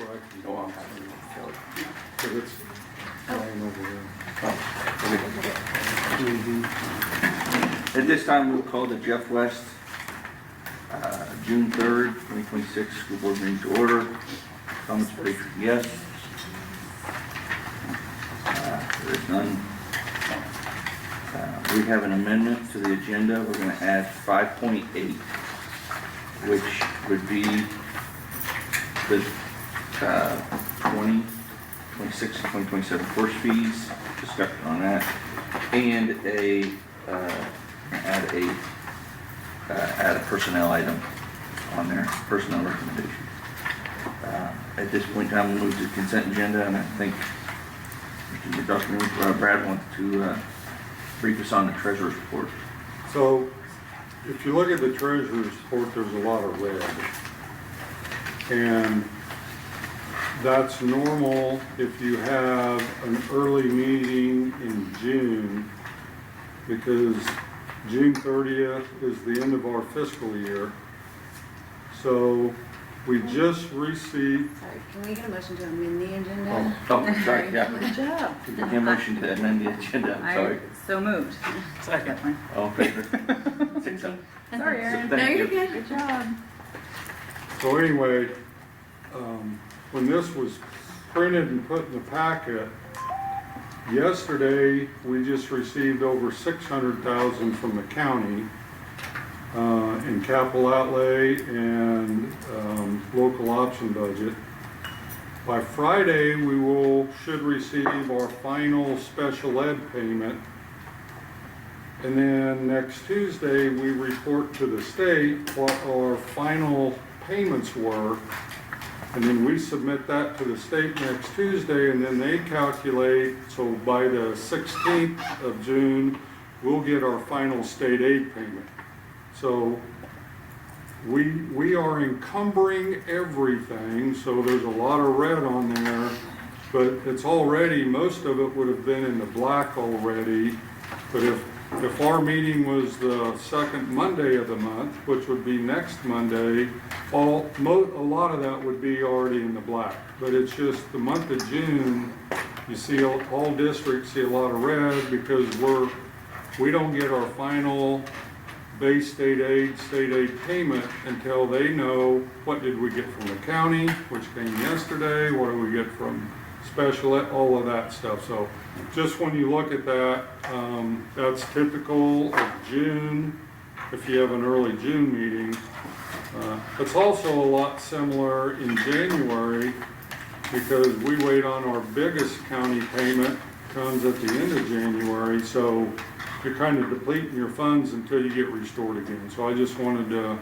correct? Oh, I'm happy. Because it's lying over there. At this time, we'll call the Jeff West, June 3rd, 2026 school board meeting to order. Comments, Patriot, yes. There is none. We have an amendment to the agenda. We're going to add 5.8, which would be the 2026 and 2027 course fees, discussion on that, and add a personnel item on there, personnel recommendation. At this point in time, we'll move to the consent agenda, and I think Dr. Brad wants to brief us on the treasurer's report. So, if you look at the treasurer's report, there's a lot of red. And that's normal if you have an early meeting in June, because June 30th is the end of our fiscal year. So we just received. Sorry, can we get a motion to amend the agenda? Oh, sorry, yeah. Good job. We can motion to amend the agenda, I'm sorry. So moved. Second. All in favor? 6-0. Sorry, Aaron. Thank No, you're you. good. Good job. So anyway, when this was printed and put in the packet, yesterday we just received over $600,000 from the county in capital outlay and local option budget. By Friday, we should receive our final special ed payment. And then next Tuesday, we report to the state what our final payments were. And then we submit that to the state next Tuesday, and then they calculate, so by the 16th of June, we'll get our final state aid payment. So we are encumbering everything, so there's a lot of red on there, but it's already, most of it would have been in the black already. But if our meeting was the second Monday of the month, which would be next Monday, a lot of that would be already in the black. But it's just the month of June, you see all districts see a lot of red because we don't get our final base state aid payment until they know what did we get from the county, which came yesterday, what do we get from special ed, all of that stuff. So just when you look at that, that's typical of June, if you have an early June meeting. It's also a lot similar in January because we wait on our biggest county payment, comes at the end of January, so you're kind of depleting your funds until you get restored again. So I just wanted to,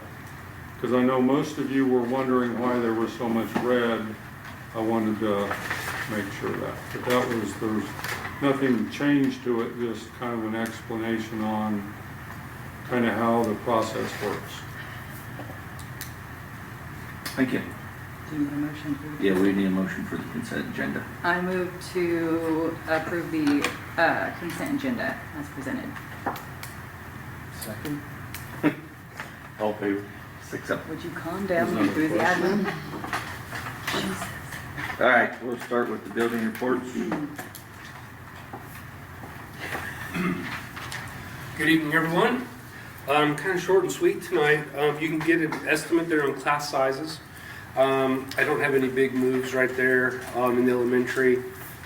because I know most of you were wondering why there was so much red, I wanted to make sure that. But there's nothing changed to it, just kind of an explanation on kind of how the process works. Thank you. Do you need a motion? Yeah, we need a motion for the consent agenda. I move to approve the consent agenda as presented. Second. All in favor? 6-0. Would you calm down There's and do the another admin? Jesus. All right, we'll start with the building reports. Good evening, everyone. Kind of short and sweet tonight. You can get an estimate there on class sizes. I don't have any big moves right there in the elementary.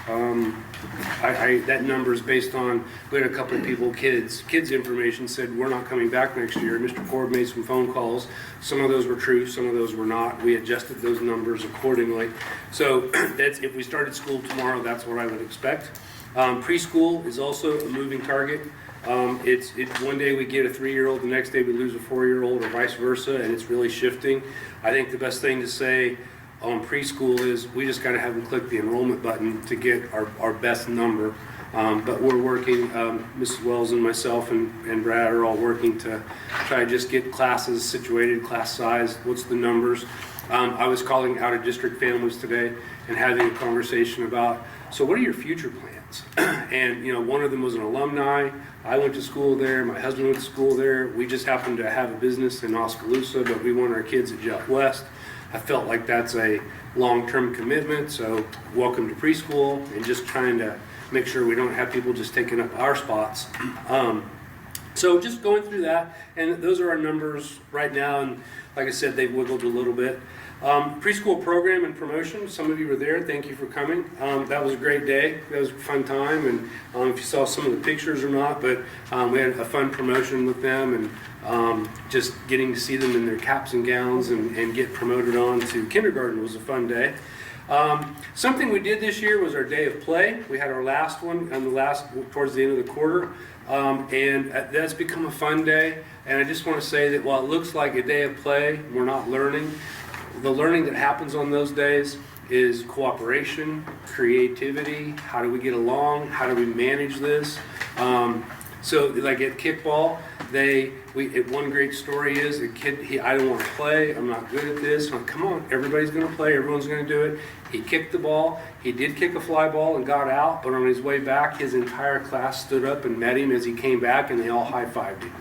That number is based on, we had a couple of people, kids information said we're not coming back next year. Mr. Korb made some phone calls. Some of those were true, some of those were not. We adjusted those numbers accordingly. So that's, if we started school tomorrow, that's what I would expect. Preschool is also a moving target. It's one day we get a 3-year-old, the next day we lose a 4-year-old, or vice versa, and it's really shifting. I think the best thing to say on preschool is we just got to have them click the enrollment button to get our best number. But we're working, Mrs. Wells and myself and Brad are all working to try to just get classes situated, class size, what's the numbers. I was calling out of district families today and having a conversation about, so what are your future plans? And one of them was an alumni. I went to school there, my husband went to school there. We just happened to have a business in Oskaloosa, but we want our kids at Jeff West. I felt like that's a long-term commitment, so welcome to preschool, and just trying to make sure we don't have people just taking up our spots. So just going through that, and those are our numbers right now, and like I said, they've wiggled a little bit. Preschool program and promotion, some of you were there, thank you for coming. That was a great day, that was a fun time, and if you saw some of the pictures or not, but we had a fun promotion with them, and just getting to see them in their caps and gowns and get promoted on to kindergarten was a fun day. Something we did this year was our day of play. We had our last one towards the end of the quarter, and that's become a fun day. And I just want to say that while it looks like a day of play, we're not learning. The learning that happens on those days is cooperation, creativity, how do we get along, how do we manage this. So like at kickball, one great story is a kid, I don't want to play, I'm not good at this. I'm like, come on, everybody's going to play, everyone's going to do it. He kicked the ball, he did kick a fly ball and got out, but on his way back, his entire class stood up and met him as he came back, and they all high-fived him.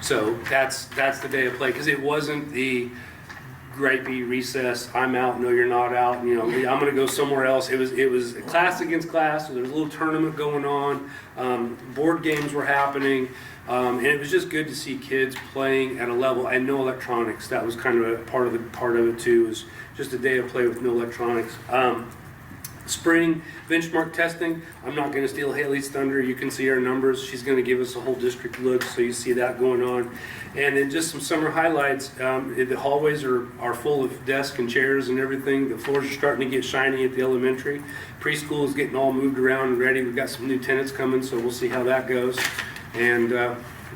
So that's the day of play, because it wasn't the gripey recess, I'm out, no you're not out, I'm going to go somewhere else. It was class against class, so there was a little tournament going on, board games were happening, and it was just good to see kids playing at a level, and no electronics. That was kind of a part of it too, was just a day of play with no electronics. Spring benchmark testing, I'm not going to steal Haley's thunder. You can see our numbers. She's going to give us a whole district look, so you see that going on. And then just some summer highlights. The hallways are full of desks and chairs and everything. The floors are starting to get shiny at the elementary. Preschool is getting all moved around and ready. We've got some new tenants coming, so we'll see how that goes. And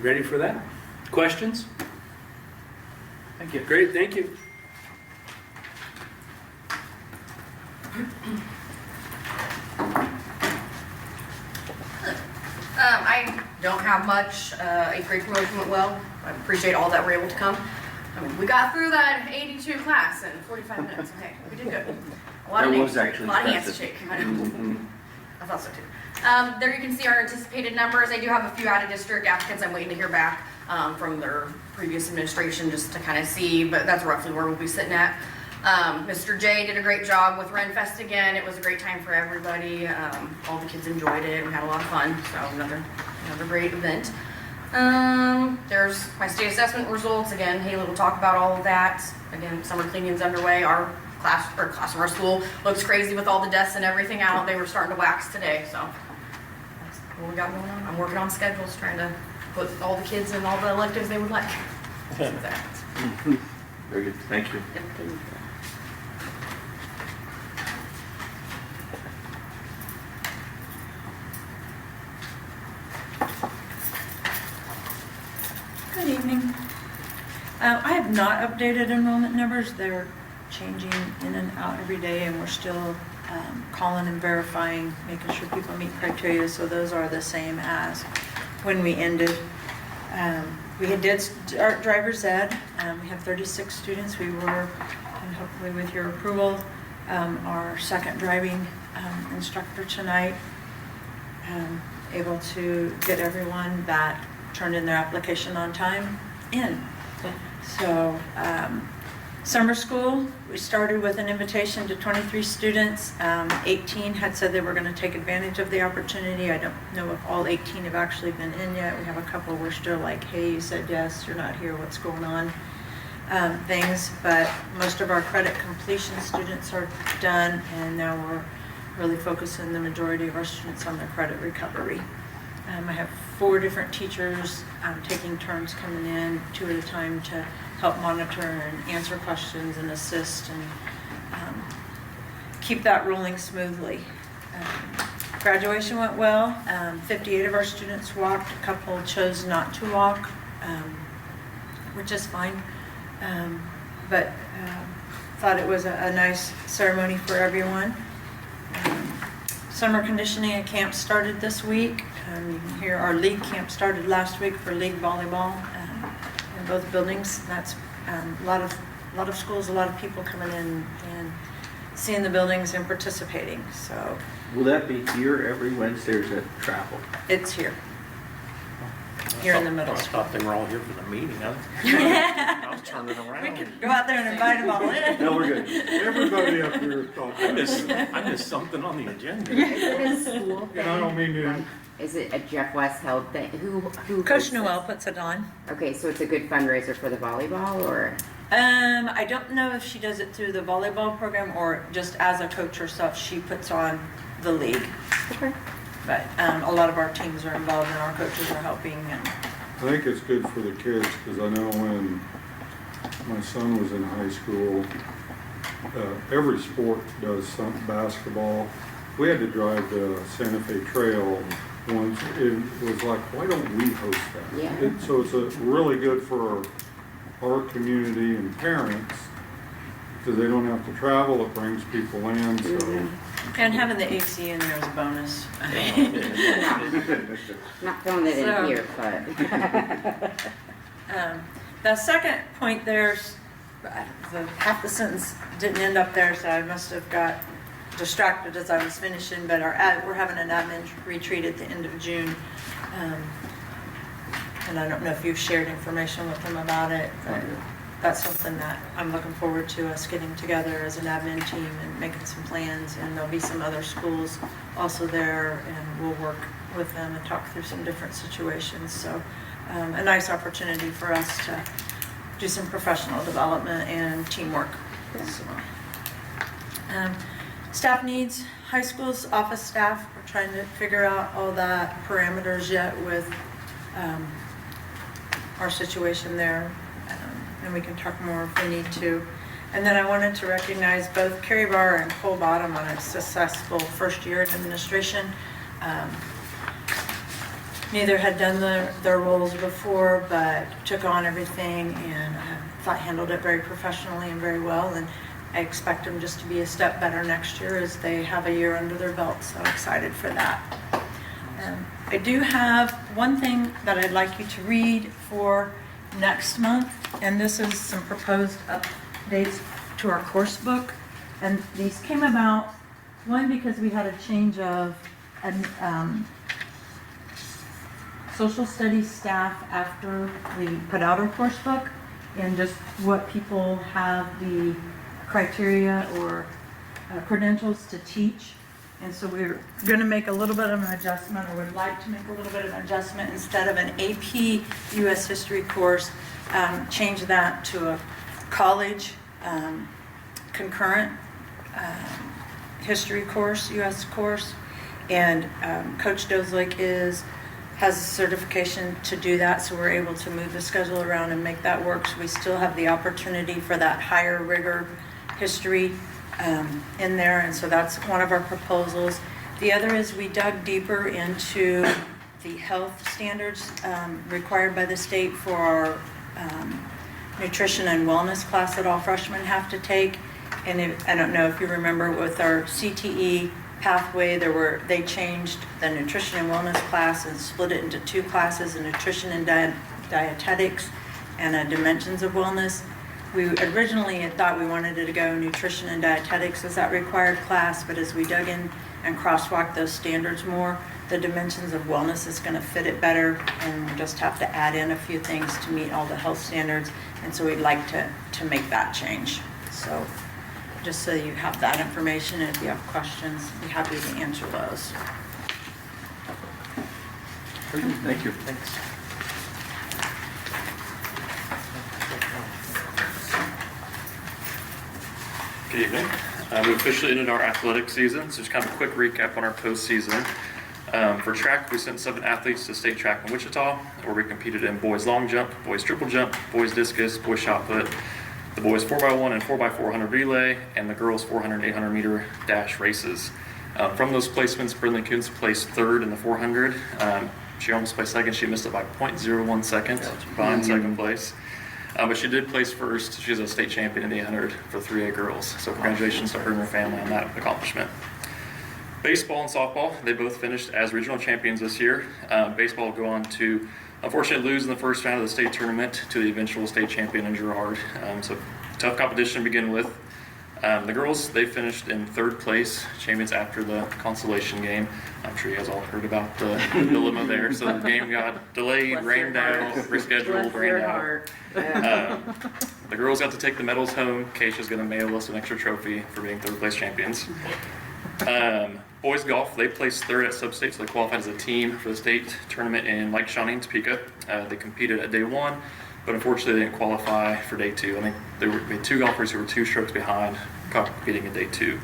ready for that. Questions? Thank you. Great, thank you. I don't have much. Eighth grade promotion went well. I appreciate all that were able to come. I mean, we got through that 82 class in 45 minutes. Okay, we did good. A lot of hands to shake. I know. I thought so too. There you can see our anticipated numbers. I do have a few out-of-district applicants I'm waiting to hear back from their previous administration just to kind of see, but that's roughly where we'll be sitting at. Mr. J did a great job with Renfest again. It was a great time for everybody. All the kids enjoyed it. We had a lot of fun. So another great event. There's my state assessment results. Again, Haley will talk about all of that. Again, summer cleaning's underway. Our classroom, our school looks crazy with all the desks and everything out. They were starting to wax today. So that's what we got going on. I'm working on schedules, trying to put all the kids in all the electives they would like. Very good. Thank you. Yep. Good evening. I have not updated enrollment numbers. They're changing in and out every day, and we're still calling and verifying, making sure people meet criteria, so those are the same as when we ended. We did start driver's ed. We have 36 students. We were, and hopefully with your approval, our second driving instructor tonight, able to get everyone that turned in their application on time in. So summer school, we started with an invitation to 23 students. 18 had said they were going to take advantage of the opportunity. I don't know if all 18 have actually been in yet. We have a couple we're still like, hey, you said yes, you're not here, what's going on? Things, but most of our credit completion students are done, and now we're really focusing the majority of our students on their credit recovery. I have 4 different teachers taking turns coming in 2 at a time to help monitor and answer questions and assist and keep that rolling smoothly. Graduation went well. 58 of our students walked. A couple chose not to walk, which is fine. But thought it was a nice ceremony for everyone. Summer conditioning at camp started this week. You can hear our league camp started last week for league volleyball in both buildings. That's a lot of schools, a lot of people coming in and seeing the buildings and participating. So Will that be here every Wednesday, or is it travel? it's here in the middle I school. thought they were all here for the meeting, huh? turn it We around. could go out there and invite them all in. No, we're good. Everybody up here thought I missed, that. I missed something on the agenda. Is it a school And I don't thing? mean to, Is it a Jeff West held thing? Who? Coach hosts Noel this? puts it on. Okay, so it's a good fundraiser for the volleyball, or? I don't know if she does it through the volleyball program or just as a coach herself, she puts on the league. Okay. But a lot of our teams are involved and our coaches are helping. And I think it's good for the kids, because I know when my son was in high school, every sport does some basketball. We had to drive the Santa Fe Trail once. It was like, why don't we host that? Yeah. So it's really good for our community and parents, because they don't have to travel. It brings people in, so. and having the AC in there is a bonus. Not throwing it So- in here, but. The second point there's, half the sentence didn't end up there, so I must have got distracted as I was finishing, but we're having an admin retreat at the end of June. And I don't know if you've shared information with them about it, but that's something that I'm looking forward to us getting together as an admin team and making some plans. And there'll be some other schools also there, and we'll work with them and talk through some different situations. So a nice opportunity for us to do some professional development and teamwork. So, staff needs, high school's office staff, we're trying to figure out all the parameters yet with our situation there, and we can talk more if we need to. And then I wanted to recognize both Carrie Barr and Cole Bottom on a successful first year in administration. Neither had done their roles before, but took on everything and thought handled it very professionally and very well. And I expect them just to be a step better next year as they have a year under their belt. So excited for that. I do have one thing that I'd like you to read for next month, and this is some proposed updates to our course book. And these came about, one, because we had a change of social studies staff after we put out our course book, and just what people have the criteria or credentials to teach. And so we're going to make a little bit of an adjustment, or would like to make a little bit of an adjustment. Instead of an AP U.S. history course, change that to a college concurrent history course, U.S. course. And Coach Dozlik has a certification to do that, so we're able to move the schedule around and make that work. So we still have the opportunity for that higher rigor history in there, and so that's one of our proposals. The other is we dug deeper into the health standards required by the state for our nutrition and wellness class that all freshmen have to take. And I don't know if you remember with our CTE pathway, they changed the nutrition and wellness class and split it into two classes, a nutrition and dietetics and a dimensions of wellness. We originally had thought we wanted it to go nutrition and dietetics as that required class, but as we dug in and crosswalked those standards more, the dimensions of wellness is going to fit it better, and we just have to add in a few things to meet all the health standards, and so we'd like to make that change. So just so you have that information, and if you have questions, I'd be happy to answer those. Thank you. Thanks. Good evening. We officially ended our athletic season, so just kind of a quick recap on our postseason. For track, we sent 7 athletes to state track in Wichita, where we competed in boys long jump, boys triple jump, boys discus, boys shot put, the boys 4x1 and 4x400 relay, and the girls 400 and 800 meter dash races. From those placements, Brinley Kuntz placed 3rd in the 400. She almost placed 2nd. She missed it by 0.01 seconds behind 2nd place. But she did place 1st. She's a state champion in the 800 for 3A girls. So congratulations to her and her family on that accomplishment. Baseball and softball, they both finished as regional champions this year. Baseball will go on to, unfortunately, lose in the first round of the state tournament to the eventual state champion in Girard. So tough competition to begin with. The girls, they finished in third place, champions after the consolation game. I'm sure you guys all heard about the dilemma there. So the game got delayed, Bless rained their out, hearts. rescheduled, Bless rained their out. heart. The girls got to take the medals home. Keisha's going to mail us an extra trophy for being third place champions. Boys golf, they placed third at sub-state, so they qualified as a team for the state tournament in Lake Shawnee and Topeka. They competed at day one, but unfortunately they didn't qualify for day two. I think we had 2 golfers who were 2 strokes behind competing in day 2.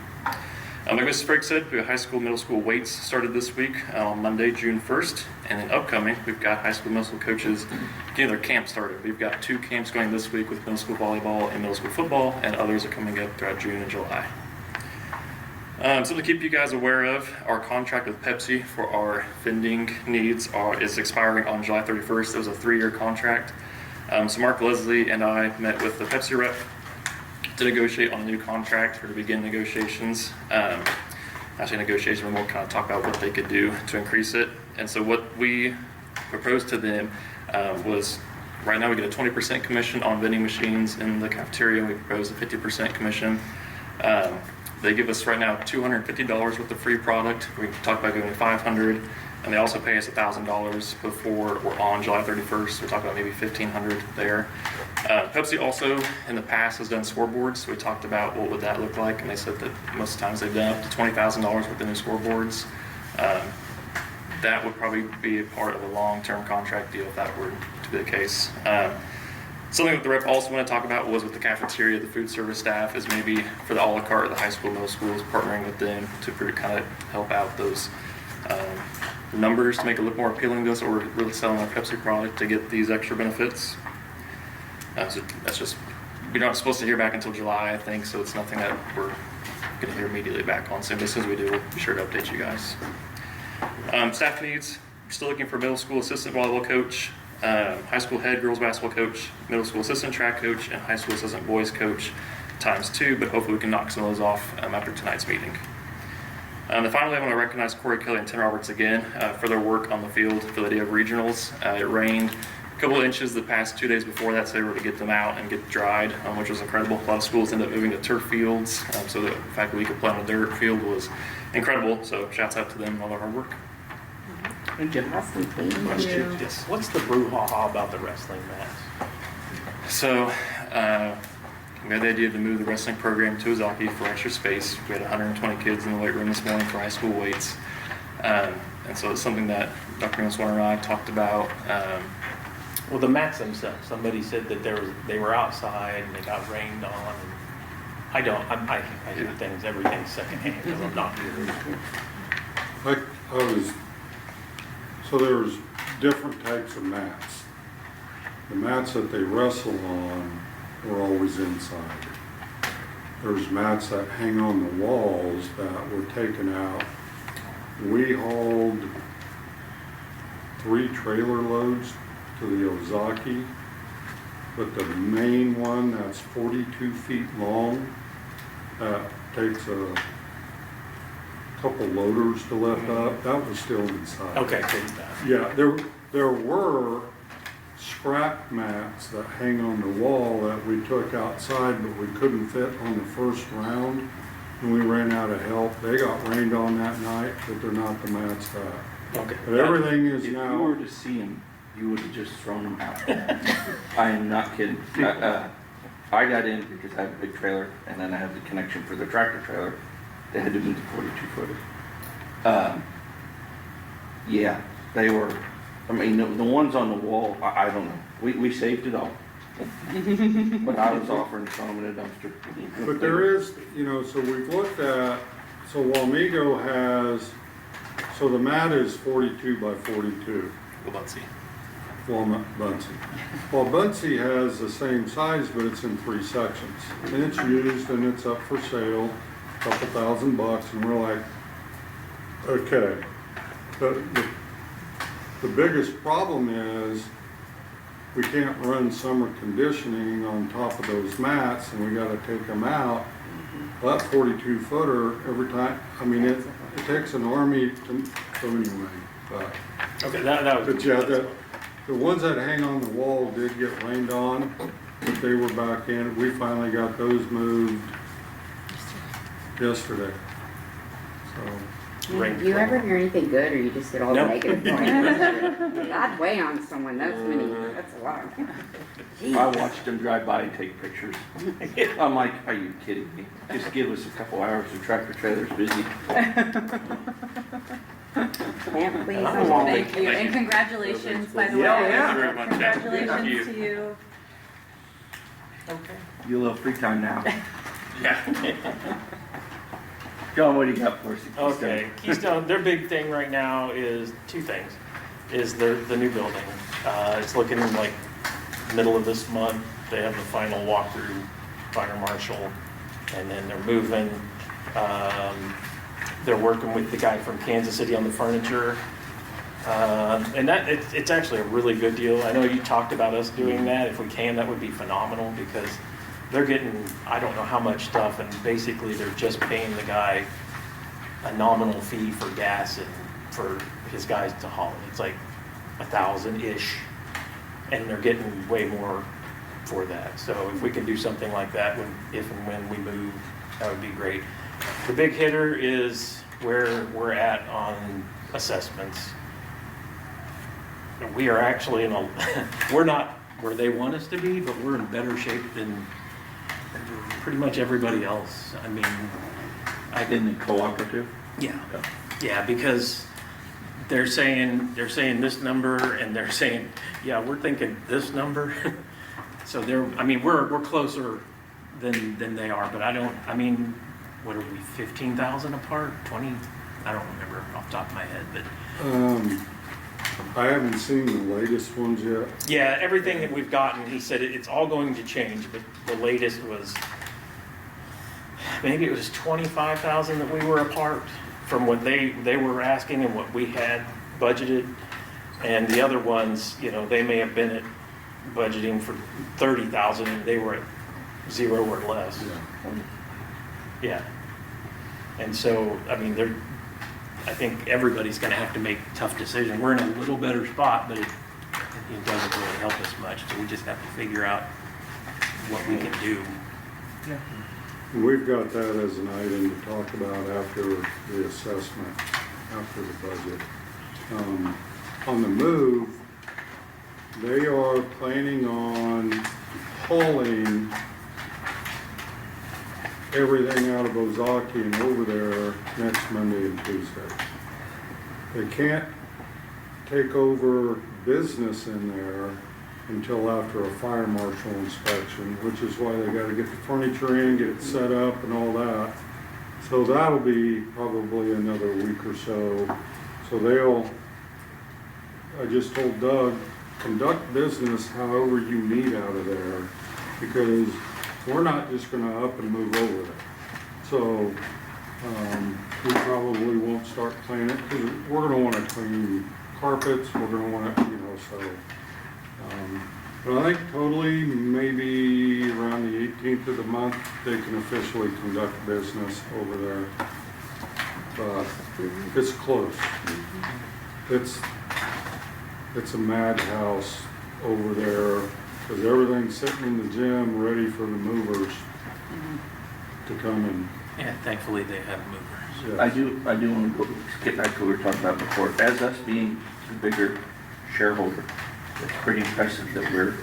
Like Mrs. Frigg said, we have high school, middle school weights started this week on Monday, June 1st. And then upcoming, we've got high school, middle school coaches getting their camp started. We've got 2 camps going this week with middle school volleyball and middle school football, and others are coming up throughout June and July. Something to keep you guys aware of, our contract with Pepsi for our vending needs is expiring on July 31st. It was a 3-year contract. So Mark Leslie and I met with the Pepsi rep to negotiate on a new contract or to begin negotiations. Actually, negotiations were more kind of talk about what they could do to increase it. And so what we proposed to them was right now we get a 20% commission on vending machines in the cafeteria, and we proposed a 50% commission. They give us right now $250 worth of free product. We talked about giving $500, and they also pay us $1,000 before or on July 31st. We talked about maybe $1,500 there. Pepsi also in the past has done scoreboards. So we talked about what would that look like, and they said that most of the times they've done up to $20,000 worth of new scoreboards. That would probably be a part of a long-term contract deal if that were to be the case. Something that the rep also want to talk about was with the cafeteria, the food service staff, is maybe for the a la carte, the high school, middle schools, partnering with them to kind of help out those numbers to make it look more appealing to us, or really selling our Pepsi product to get these extra benefits. So that's just, we're not supposed to hear back until July, I think, so it's nothing that we're going to hear immediately back on. So as soon as we do, we'll be sure to update you guys. Staff needs, we're still looking for middle school assistant volleyball coach, high school head girls basketball coach, middle school assistant track coach, and high school assistant boys coach ×2, but hopefully we can knock some of those off after tonight's meeting. And finally, I want to recognize Corey Kelly and Tim Roberts again for their work on the field for the day of regionals. It rained a couple of inches the past 2 days before that, so they were able to get them out and get dried, which was incredible. A lot of schools ended up moving to turf fields, so the fact that we could play on a dirt field was incredible. So shouts out to them on all their hard work. Jim, Awesome, thank you. Yes. What's the brouhaha about the wrestling match? So we had the idea to move the wrestling program to Ozaki for extra space. We had 120 kids in the weight room this morning for high school weights. And so it's something that Dr. Minswater and I talked about. Well, the mats themselves. Somebody said that they were outside and they got rained on. And I hear everything's secondhand because I'm not here. So there's different types of mats. The mats that they wrestle on were always inside. There's mats that hang on the walls that were taken out. We hauled 3 trailer loads to the Ozaki, but the main one that's 42 feet long, that takes a couple loaders to lift up, that was still inside. Okay, good. Yeah, there were scrap mats that hang on the wall that we took outside, but we couldn't fit on the first round, and we ran out of help. They got rained on that night, but they're not the mats that. Okay. But everything is If now. you were to see them, you would have just thrown them out. I am not kidding. I got in because I have a big trailer, and then I have the connection for the tractor trailer. They had to move the 42-footer. Yeah, they were. I mean, the ones on the wall, I don't know. We saved it all. But I was offering to throw them in a dumpster. But there is, so we've looked at, so Wamego has, so the mat is 42 by 42. Bunsey. Bunsey. Well, Bunsey has the same size, but it's in 3 sections. And it's used and it's up for sale, a couple $1,000, and we're like, okay. The biggest problem is we can't run summer conditioning on top of those mats, and we gotta take them out. That 42-footer, every time, I mean, it takes an army to, so anyway, but. Okay, that was. But yeah, the ones that hang on the wall did get rained on, but they were back in. We finally got those moved yesterday. So, Rain Do you ever hear anything good, or you just get all the Nope. negative? God, weigh on someone, that's a lot. I watched them drive by and take pictures. I'm like, are you kidding me? Just give us a couple hours, the tractor trailer's busy. Can't please them all. Thank you, and congratulations, by the way. Yeah, Thank you very much. Thank Congratulations you. to you. Okay. You a little free time now. Yeah. John, what do you got for us? Okay, Keystone, their big thing right now is two things. Is the new building. It's looking like middle of this month. They have the final walkthrough, fire marshal, and then they're moving. They're working with the guy from Kansas City on the furniture. And it's actually a really good deal. I know you talked about us doing that. If we can, that would be phenomenal because they're getting, I don't know how much stuff, and basically they're just paying the guy a nominal fee for gas and for his guys to haul it. It's like $1,000-ish, and they're getting way more for that. So if we can do something like that if and when we move, that would be great. The big hitter is where we're at on assessments. We are actually we're not where they want us to be, but we're in better shape than pretty much everybody else. I mean, In the cooperative? yeah, because they're saying this number, and they're saying, yeah, we're thinking this number. So we're closer than they are, but what are we, 15,000 apart, 20? I don't remember off the top of my head, but. I haven't seen the latest ones yet. Yeah, everything that we've gotten, he said it's all going to change, but the latest was, maybe it was 25,000 that we were apart from what they were asking and what we had budgeted. And the other ones, they may have been at budgeting for 30,000 and they were at 0 or less. Yeah. And so, I think everybody's gonna have to make a tough decision. We're in a little better spot, but it doesn't really help us much, so we just have to figure out what we can do. We've got that as an item to talk about after the assessment, after the budget. On the move, they are planning on hauling everything out of Ozaki and over there next Monday and Tuesday. They can't take over business in there until after a fire marshal inspection, which is why they gotta get the furniture in, get it set up and all that. So that'll be probably another week or so. So I just told Doug, conduct business however you need out of there, because we're not just gonna up and move over there. So, we probably won't start cleaning it, because we're gonna wanna clean carpets, we're gonna wanna, so. But I think totally, maybe around the 18th of the month, they can officially conduct business over there. But it's close. It's a madhouse over there, because everything's sitting in the gym ready for the movers to come in. Yeah, thankfully they have movers. Yes. I do want to get back to what we were talking about before. As us being the bigger shareholder, it's pretty impressive that we're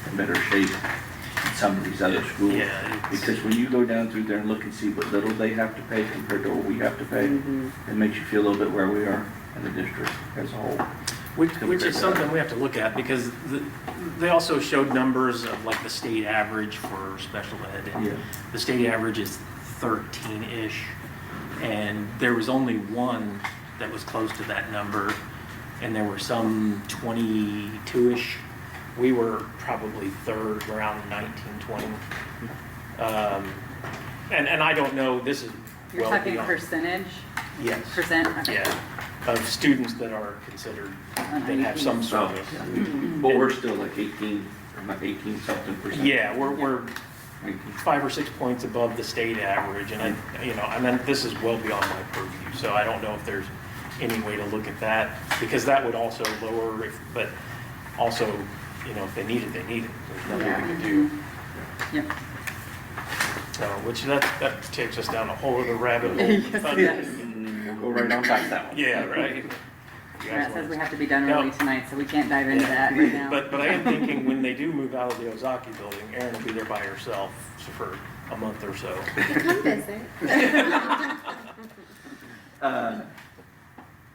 in better shape than some of these other schools. Yeah, Because when you go down through there and look and see what little they have to pay compared to what we have to pay, it makes you feel a little bit where we are in the district as a whole. Which is something we have to look at, because they also showed numbers of like the state average for special ed. And Yeah. the state average is 13-ish, and there was only one that was close to that number, and there were some 22-ish. We were probably third, around 19, 20. And I don't know, this is You're well talking beyond. percentage? Yes. Percent? Okay. Yeah, of students that are considered, that have some service. But we're still like 18, or not 18 something percent. Yeah, we're 5 or 6 points above the state average, and this is well beyond my purview, so I don't know if there's any way to look at that, because that would also lower, but also, if they need it, they need it. There's nothing we can do. Yep. So, which that takes us down a whole other rabbit hole. We'll go right on past that one. Yeah, right. You Yeah, guys it says we want- have to be done No. early tonight, so we can't dive into that right now. But I am thinking when they do move out of the Ozaki building, Erin will be there by herself for a month or so. Come visit.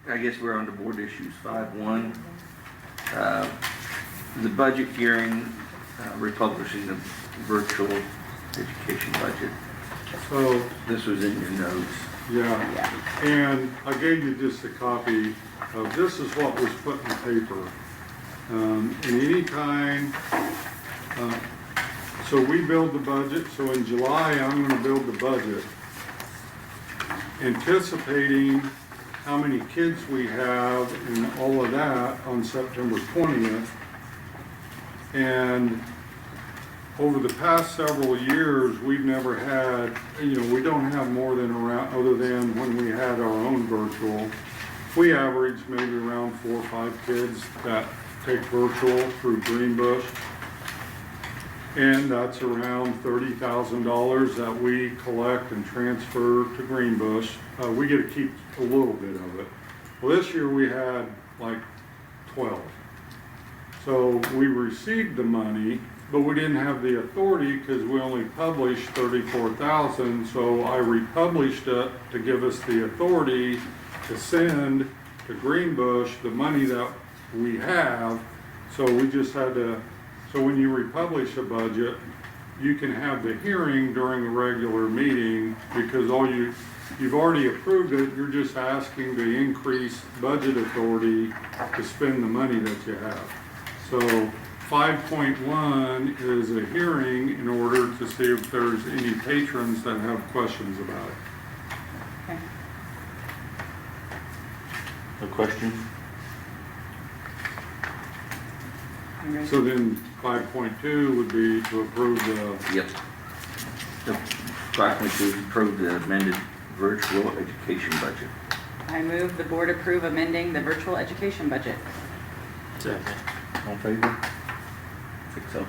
I guess we're on to board issues 5.1. The budget hearing, republishing the virtual education budget. So, This was in your notes. yeah, and I gave you just a copy of, this is what was put in paper. And anytime, so we build the budget, so in July, I'm gonna build the budget, anticipating how many kids we have and all of that on September 20th. And over the past several years, we've never had, we don't have more than around, other than when we had our own virtual, we average maybe around 4 or 5 kids that take virtual through Greenbush. And that's around $30,000 that we collect and transfer to Greenbush. We get to keep a little bit of it. Well, this year we had like 12. So we received the money, but we didn't have the authority because we only published 34,000. So I republished it to give us the authority to send to Greenbush the money that we have. So we just had to, so when you republish a budget, you can have the hearing during a regular meeting because you've already approved it, you're just asking to increase budget authority to spend the money that you have. So 5.1 is a hearing in order to see if there's any patrons that have questions about it. Okay. A question? You ready? So then 5.2 would be to approve the, Yep. 5.2 approve the amended virtual education budget. I move the board approve amending the virtual education budget. All in favor? 6-0.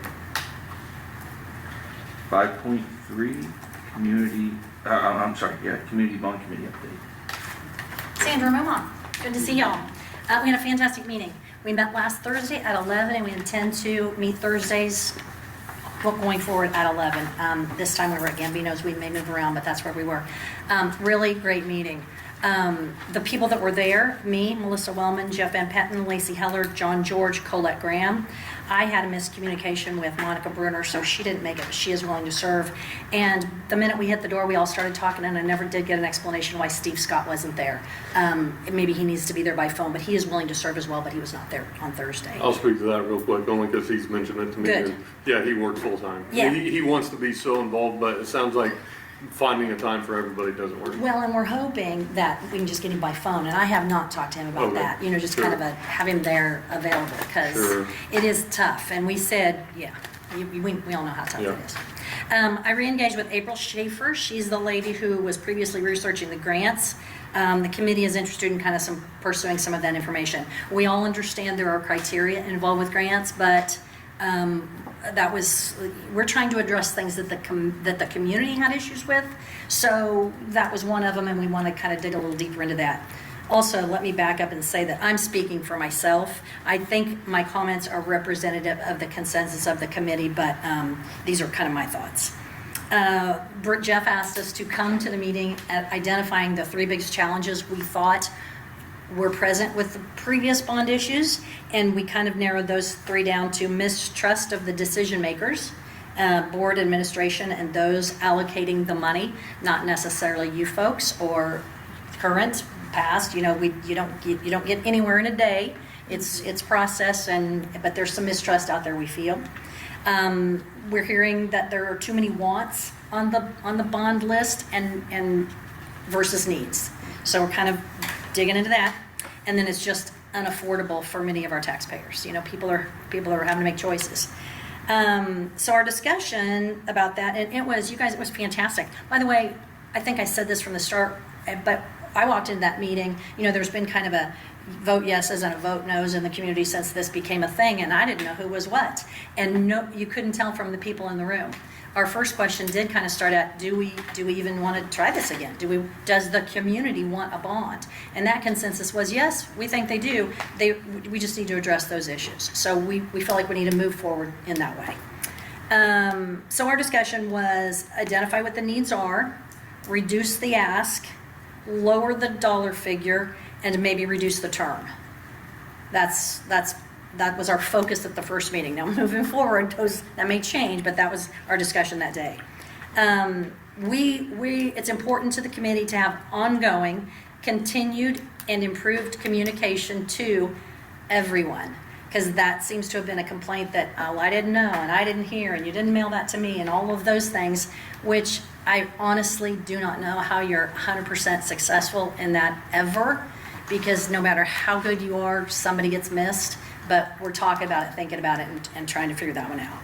5.3, community bond committee update. Sandra Moma, good to see y'all. We had a fantastic meeting. We met last Thursday at 11, and we intend to meet Thursdays going forward at 11. This time we were at Gambino's. We may move around, but that's where we were. Really great meeting. The people that were there, me, Melissa Wellman, Jeff Van Petten, Lacey Heller, John George, Colette Graham. I had a miscommunication with Monica Bruner, so she didn't make it, but she is willing to serve. And the minute we hit the door, we all started talking, and I never did get an explanation why Steve Scott wasn't there. Maybe he needs to be there by phone, but he is willing to serve as well, but he was not there on Thursday. I'll speak to that real quick, only because he's mentioned it to me. Good. And, yeah, he works full time. Yeah. He wants to be so involved, but it sounds like finding a time for everybody doesn't work. Well, and we're hoping that we can just get him by phone, and I have not talked to him about Okay. that, just Sure. kind of have him there available, because Sure. it is tough, and we said, we all know how tough Yeah. it is. I re-engaged with April Schaefer. She's the lady who was previously researching the grants. The committee is interested in kind of pursuing some of that information. We all understand there are criteria involved with grants, but we're trying to address things that the community had issues with. So that was one of them, and we want to kind of dig a little deeper into that. Also, let me back up and say that I'm speaking for myself. I think my comments are representative of the consensus of the committee, but these are kind of my thoughts. Jeff asked us to come to the meeting at identifying the 3 biggest challenges we thought were present with the previous bond issues, and we kind of narrowed those 3 down to mistrust of the decision makers, board administration, and those allocating the money, not necessarily you folks or current, past. You don't get anywhere in a day. It's process, but there's some mistrust out there, we feel. We're hearing that there are too many wants on the bond list and versus needs. So we're kind of digging into that. And then it's just unaffordable for many of our taxpayers. People are having to make choices. So our discussion about that, and it was fantastic. By the way, I think I said this from the start, but I walked into that meeting, there's been kind of a vote yeses and a vote noes in the community since this became a thing, and I didn't know who was what. And no, you couldn't tell from the people in the room. our first question did kind of start at, do we even want to try this again? Does the community want a bond? And that consensus was, yes, we think they do. We just need to address those issues. So we feel like we need to move forward in that way. So our discussion was identify what the needs are, reduce the ask, lower the dollar figure, and maybe reduce the term. That was our focus at the first meeting. Now, moving forward, that may change, but that was our discussion that day. It's important to the committee to have ongoing, continued, and improved communication to everyone, because that seems to have been a complaint that, oh, I didn't know, and I didn't hear, and you didn't mail that to me, and all of those things, which I honestly do not know how you're 100% successful in that ever, because no matter how good you are, somebody gets missed. But we're talking about it, thinking about it, and trying to figure that one out.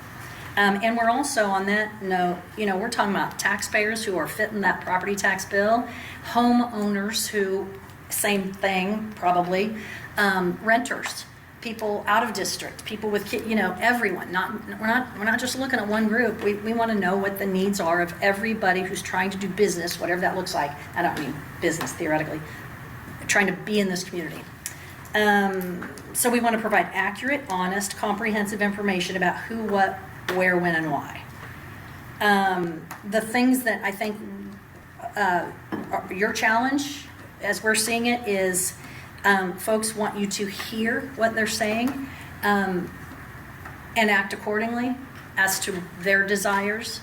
And we're also, on that note, we're talking about taxpayers who are fitting that property tax bill, homeowners who, same thing, probably, renters, people out of district, people with kids, everyone. We're not just looking at one group. We want to know what the needs are of everybody who's trying to do business, whatever that looks like. I don't mean business theoretically, trying to be in this community. So we want to provide accurate, honest, comprehensive information about who, what, where, when, and why. The things that I think are your challenge, as we're seeing it, is folks want you to hear what they're saying and act accordingly as to their desires.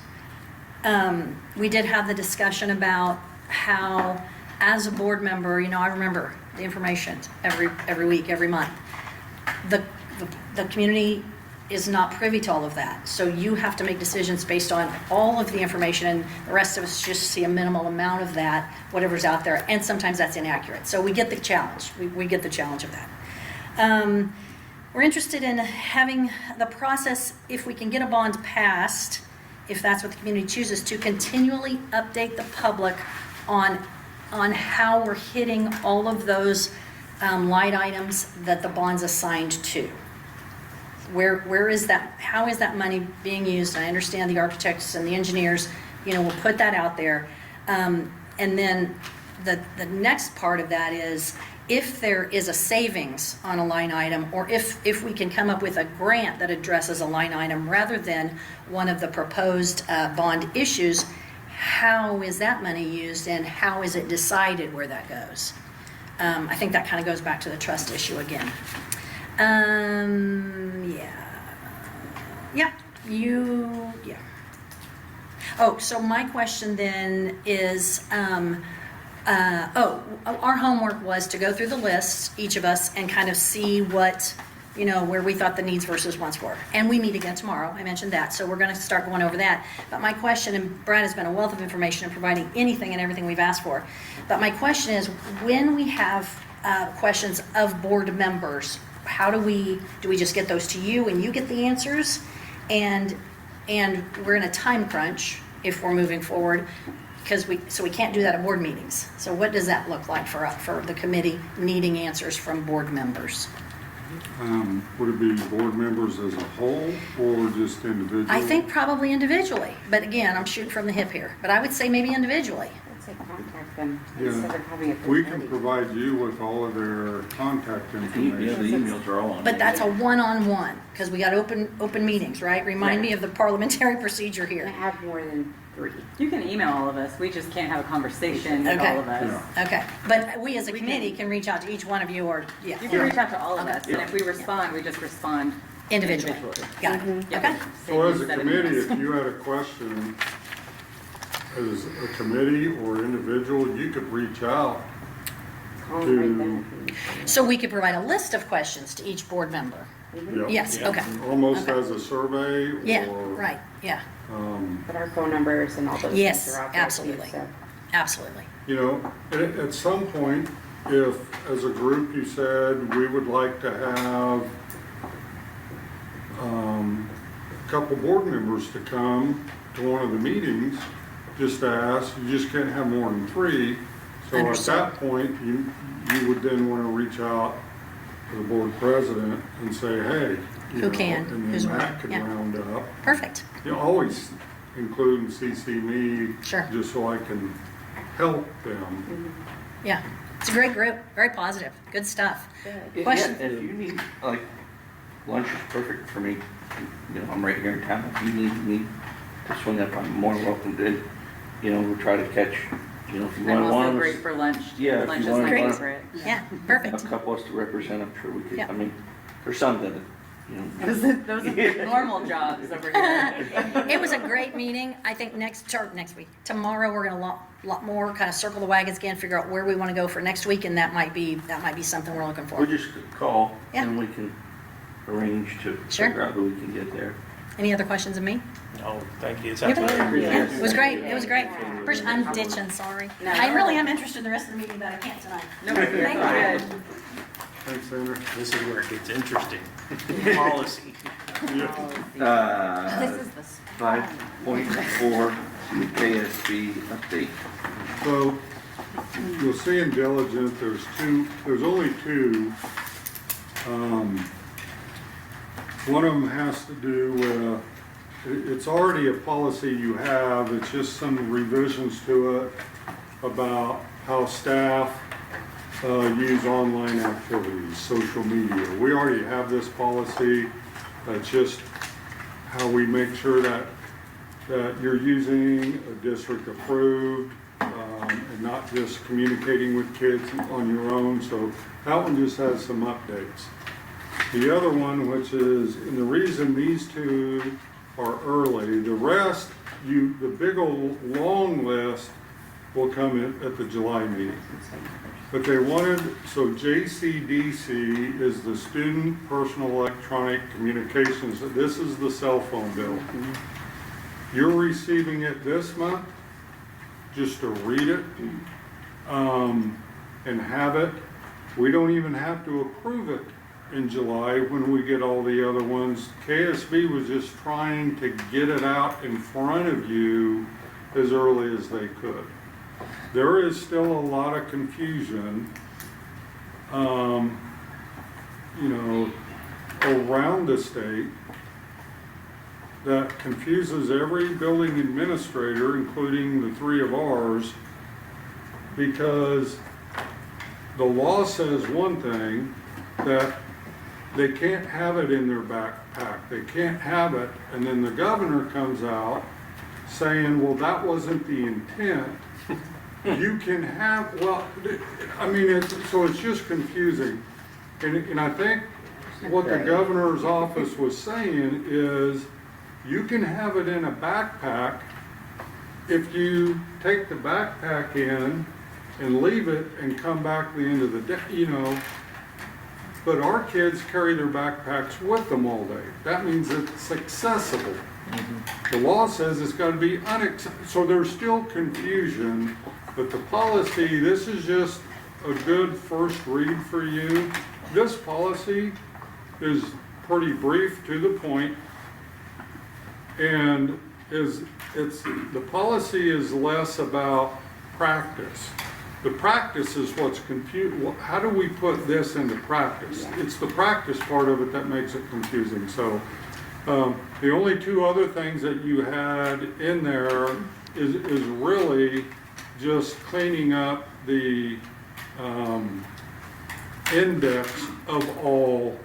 We did have the discussion about how, as a board member, I remember the information every week, every month. The community is not privy to all of that. So you have to make decisions based on all of the information, and the rest of us just see a minimal amount of that, whatever's out there, and sometimes that's inaccurate. So we get the challenge. We get the challenge of that. We're interested in having the process, if we can get a bond passed, if that's what the community chooses, to continually update the public on how we're hitting all of those line items that the bond's assigned to. Where is that? How is that money being used? I understand the architects and the engineers, will put that out there. And then the next part of that is, if there is a savings on a line item, or if we can come up with a grant that addresses a line item rather than one of the proposed bond issues, how is that money used, and how is it decided where that goes? I think that kind of goes back to the trust issue again. Oh, so my question then is, our homework was to go through the lists, each of us, and kind of see what, where we thought the needs versus wants were. And we meet again tomorrow. I mentioned that. So we're going to start going over that. But my question, and Brad has been a wealth of information in providing anything and everything we've asked for. But my question is, when we have questions of board members, how do we just get those to you and you get the answers? And we're in a time crunch if we're moving forward, so we can't do that at board meetings. So what does that look like for the committee needing answers from board members? Would it be board members as a whole or just individually? I think probably individually, but again, I'm shooting from the hip here. But I would say maybe individually. I'd say contact them Yeah. instead of having it. We can provide you with all of their contact The information. emails are all on. But that's a one-on-one, because we got open meetings, right? Remind me of the parliamentary procedure I here. have more than 3. You can email all of us, we just can't have a conversation with Okay. all of us. Okay, but we as a We committee can reach out to each one of you, or, You yeah, can reach out to all of Okay. us, and if we respond, we just respond individually. Got it, Yep. okay? So as a Save you 7 committee, minutes. if you had a question, as a committee or individual, you could reach out. Call them right then. So we could provide a list of questions to each board member? Yeah. Yes, okay. Almost Okay. as a survey or. Yeah, right, yeah, But our phone numbers and all those Yes, things are out there too, absolutely. so. absolutely. At some point, if, as a group, you said, we would like to have a couple board members to come to one of the meetings, just to ask, you just can't have more than 3. So at Understood. that point, you would then want to reach out to the board president and say, hey. Who can, And who's then willing, Matt could yeah. round up. Perfect, Always include and CC me. Sure. Just so I can help them. Yeah, it's a great group, very positive, good stuff. Question? Yeah, if you need, like, lunch is perfect for me. You know, I'm right here in town. If you need me to swing up, I'm more than welcome to. You know, we'll try to catch, you know, if you I'm want also one. great for lunch. Yeah, if Lunch you is want my one. favorite. Yeah, A perfect. couple of us to represent, I'm sure we could, Yeah. I mean, there's some that, you know. Those are the normal jobs over here. It was a great meeting. I think next week, tomorrow, we're gonna lot more kind of circle the wagons again, figure out where we want to go for next week, and that might be something we're looking for. We'll just call Yeah. and we can arrange to Sure. figure out who we can get there. Any other questions of me? No, thank you. It's You okay? absolutely Yeah, great. it was great, it was great. I'm ditching, sorry. No. I really am interested in the rest of the meeting, but I can't tonight. No, you're Thank you. fine. Thanks, Sandra. This is where it gets interesting. Policy. This is the. 5.4 KSB update. So, you'll see in diligent, there's only two. One of them has to do with, it's already a policy you have, it's just some revisions to it about how staff use online activities, social media. We already have this policy, that's just how we make sure that you're using a district approved, and not just communicating with kids on your own. So that one just has some updates. The other one, which is, and the reason these two are early, the rest, the big old long list will come at the July meeting. But they wanted, so JCDC is the Student Personal Electronic Communications. This is the cell phone bill. You're receiving it this month, just to read it, and have it. We don't even have to approve it in July when we get all the other ones. KSB was just trying to get it out in front of you as early as they could. There is still a lot of confusion, you know, around the state that confuses every building administrator, including the three of ours, because the law says one thing, that they can't have it in their backpack. They can't have it, and then the governor comes out saying, well, that wasn't the intent. You can have, well, I mean, so it's just confusing. And I think what the governor's office was saying is, you can have it in a backpack if you take the backpack in and leave it and come back the end of the day, you know. But our kids carry their backpacks with them all day. That means it's accessible. The law says it's got to be unaccessible. So there's still confusion, but the policy, this is just a good first read for you. This policy is pretty brief, to the point, and the policy is less about practice. The practice is what's confusing. How do we put this into practice? It's the practice part of it that makes it confusing. So the only two other things that you had in there is really just cleaning up the index of all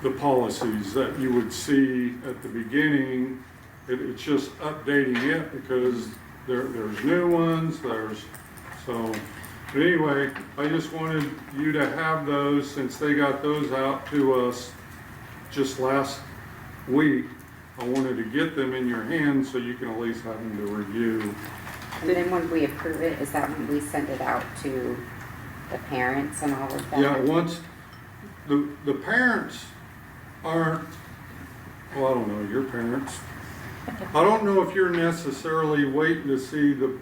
the policies that you would see at the beginning. It's just updating it because there's new ones, so anyway, I just wanted you to have those since they got those out to us just last week. I wanted to get them in your hands so you can at least have them to review. And then when we approve it, is that when we send it out to the parents and all of that? Yeah, once, the parents aren't, well, I don't know, your parents. I don't know if you're necessarily waiting to see the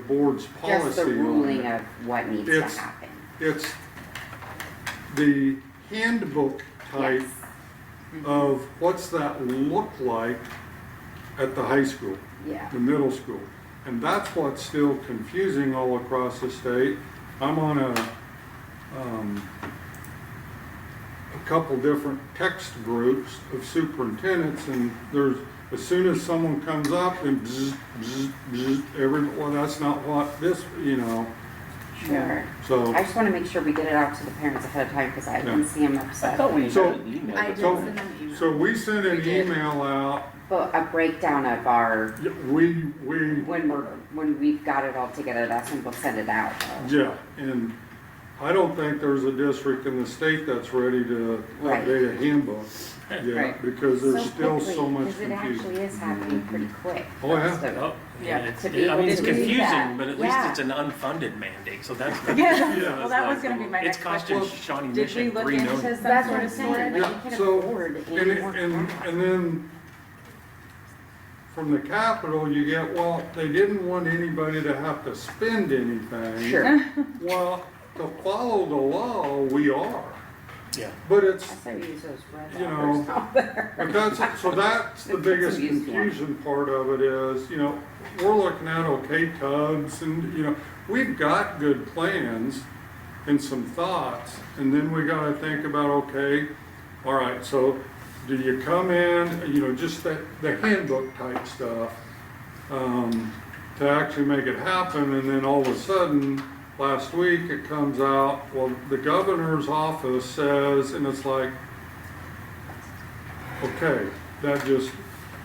board's policy. Just the ruling of what needs to It's- happen. It's the handbook type Yes. of what's that look like at the high school, Yeah. the middle school. And that's what's still confusing all across the state. I'm on a couple different text groups of superintendents, and as soon as someone comes up and bzz, bzz, bzz, well, that's not what this, you know, Sure. so. I just want to make sure we get it out to the parents ahead of time because I can Yeah. see them I upset. thought we So- had an email. I did So- send them an email. So we sent an We did. email out, But a breakdown of our, we, when we've got it all together, that's when we'll send it out. though. yeah, and I don't think there's a district in the state that's ready to Right. update a handbook yet, Right. because there's So still quickly, so much Because it confusion. actually is happening pretty quick. Oh, yeah. So- Oh, Yeah, it's, to be I mean, able it's to do confusing, that. but at least Yeah. it's an unfunded mandate, so that's. Yeah, Yeah, well, that was gonna be my It's next question. costing Shawnee Did we Mission look $3 into million. some That's sort what I'm of saying, storage? like, Yeah, you can so- afford And, any more. and then from the Capitol, you get, well, they didn't want anybody to have to spend anything. Sure. Well, to follow the law, we are, Yeah. but it's, That's why we use those red You lockers know, out there. but that's, so that's the It's biggest some used one. confusion part of it is, you know, we're looking at, okay, tubs and, you know, we've got good plans and some thoughts, and then we gotta think about, okay, all right, so do you come in, you know, just the handbook type stuff, to actually make it happen, and then all of a sudden, last week it comes out, well, the governor's office says, and it's like, okay, that just,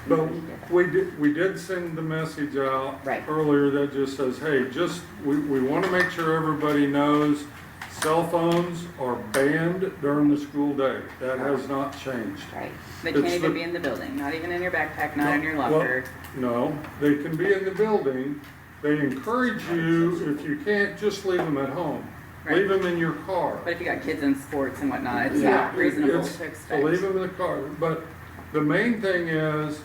but we did send the message out Right. earlier that just says, hey, just, we want to make sure everybody knows cell phones are banned during the school day. That has not changed. Right. They can't It's even the- be in the building, not even in your backpack, not in your Well, locker. No, they can be in the building. They encourage you, if you can't, just leave them at home. Leave them in your car. But if you got kids in sports and whatnot, it's Yeah. not reasonable It's- to So expect. leave them in the car, but the main thing is,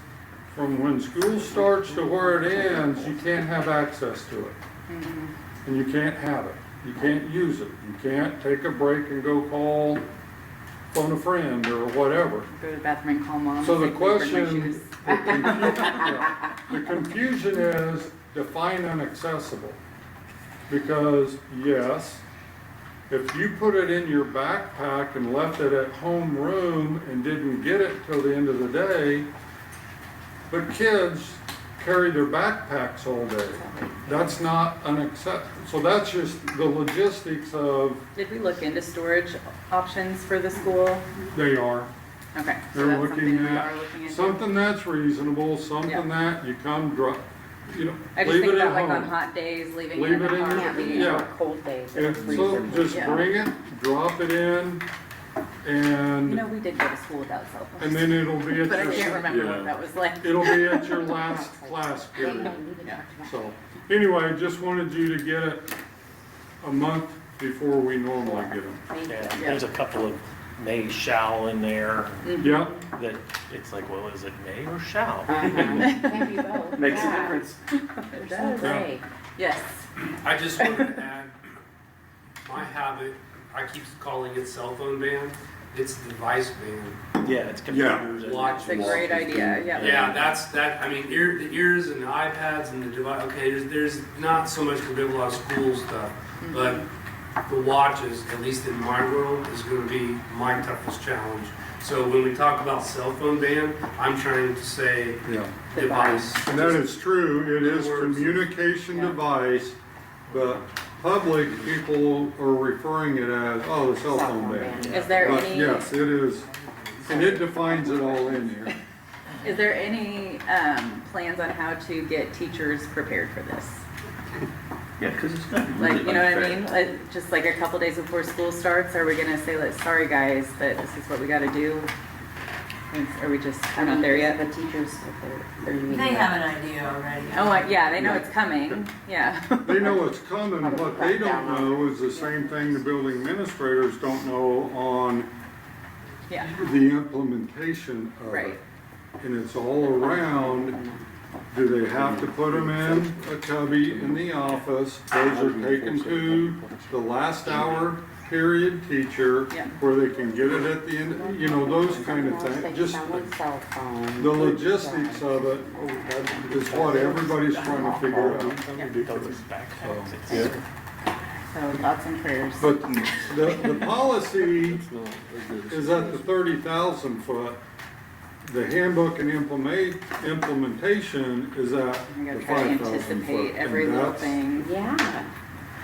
from when school starts to where it ends, you can't have access to it. Mhm. And you can't have it, you can't use it, you can't take a break and go phone a friend or whatever. Go to the bathroom and call mom. So the and say, "Please bring my question, shoes." the confusion is define inaccessible. Because yes, if you put it in your backpack and left it at home room and didn't get it till the end of the day, but kids carry their backpacks all day. That's not unacceptable. So that's just the logistics of, Did we look into storage options for the school? they are. Okay, so They're that's looking something we at are looking into. something that's reasonable, something that you come drop, you know, I just leave think it at about like on home. hot days, leaving Leave it in it the in car. Can't leave it Yeah. on a cold day. And so just Yeah. bring it, drop it in, You and, know, we did go to school without cell phones. and then it'll be at But I can't your, remember yeah. what that was like. it'll be at your last class period. Yeah. So, anyway, just wanted you to get it a month before we normally get them. Thank you. Yeah, there's a couple of may shall in there Yeah, that it's like, well, is it may or shall? Can't be both. Makes a Yeah. difference. There's no gray. Yes. I just wanted to add, my habit, I keep calling it cell phone ban, it's device ban. Yeah, it's computers. and- Watch. It's a great idea, yeah. Yeah, I mean, the ears and the iPads and the device, okay, there's not so much to do a lot of school stuff, but the watches, at least in my world, is gonna be my toughest challenge. So when we talk about cell phone ban, I'm trying to say yeah. device. And that is true, it is Words. communication Yeah. device, but public people are referring it as, oh, the cell phone ban. Is there But any, yes, it is, and it defines it all in here. is there any plans on how to get teachers prepared for this? Yeah, because it's not really Like, you know what I unfair. mean? Like, just like a couple days before school starts, are we gonna say, like, sorry guys, but this is what we gotta do? Are we just, we're not there yet? The teachers, they're meeting. They have an idea already. Oh, yeah, they know it's coming, yeah. They know it's coming, what they don't know is the same thing the building administrators don't know on Yeah, the implementation of right. it. And it's all around, do they have to put them in a cubby in the office? Those are taken to the last hour period teacher Yeah. where they can get it at the end, you know, those kind of things. Just Someone's cell phone. the logistics of it is what everybody's trying to figure out. Those backpacks, it's- So thoughts and prayers. But the policy is at the 30,000 foot, the handbook and implementation is at I'm gonna the try to 5,000 anticipate foot. every and little that's- thing. Yeah.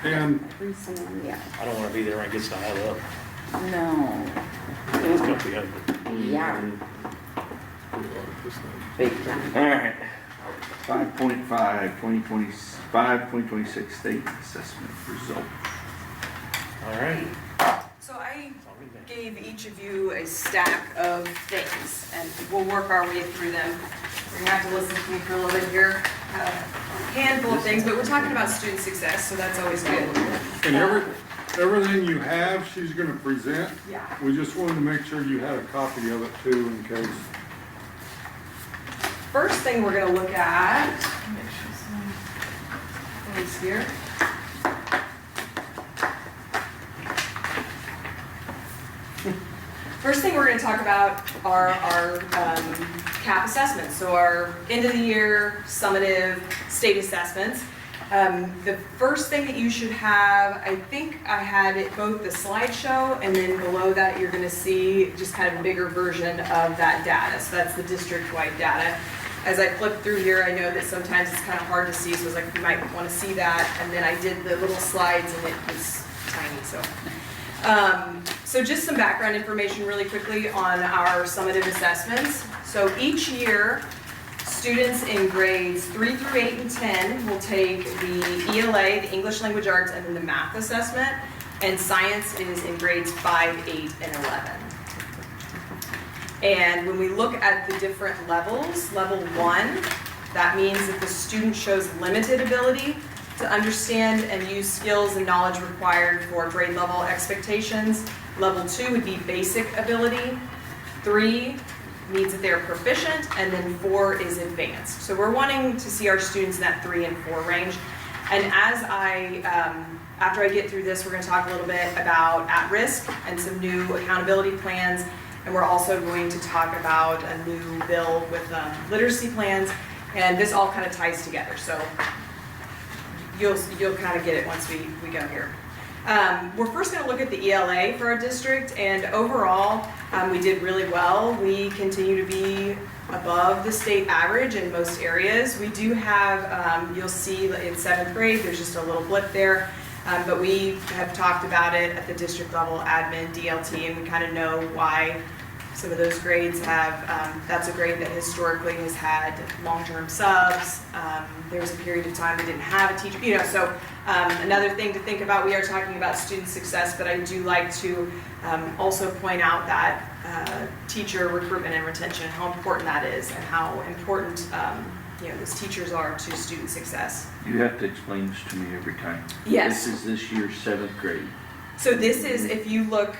And Every single one, yeah. I don't wanna be there when it gets to add up. No. It's gonna be ugly. Yeah. Big time. All right. 5.5, 2026 state assessment results. All right. So I gave each of you a stack of things, and we'll work our way through them. You're gonna have to listen to me for a little bit here. A handful of things, but we're talking about student success, so that's always good. And everything you have, she's gonna present. Yeah. We just wanted to make sure you had a copy of it too in case. First thing we're gonna look at, make sure some things here. First thing we're gonna talk about are our CAP assessments, so our end of the year summative state assessments. The first thing that you should have, I think I had it both the slideshow and then below that you're gonna see just kind of a bigger version of that data. So that's the district-wide data. As I flip through here, I know that sometimes it's kind of hard to see, so I was like, you might wanna see that. And then I did the little slides and it was tiny, so. So just some background information really quickly on our summative assessments. So each year, students in grades 3 through 8 and 10 will take the ELA, the English Language Arts, and then the math assessment. And science is in grades 5, 8, and 11. And when we look at the different levels, level 1, that means that the student shows limited ability to understand and use skills and knowledge required for grade level expectations. Level 2 would be basic ability. 3 means that they're proficient, and then 4 is advanced. So we're wanting to see our students in that 3 and 4 range. And as after I get through this, we're gonna talk a little bit about at-risk and some new accountability plans. And we're also going to talk about a new bill with literacy plans. And this all kind of ties together. So you'll kind of get it once we go here. We're first going to look at the ELA for our district, and overall, we did really well. We continue to be above the state average in most areas. We do have, you'll see in 7th grade, there's just a little blip there, but we have talked about it at the district level, admin, DLT, and we kind of know why some of those grades have, that's a grade that historically has had long-term subs. There was a period of time we didn't have a teacher, so another thing to think about, we are talking about student success, but I do like to also point out that teacher recruitment and retention, how important that is, and how important those teachers are to student success. You have to explain this to me every time. Yes. This is this year's 7th grade. So this is, if you look,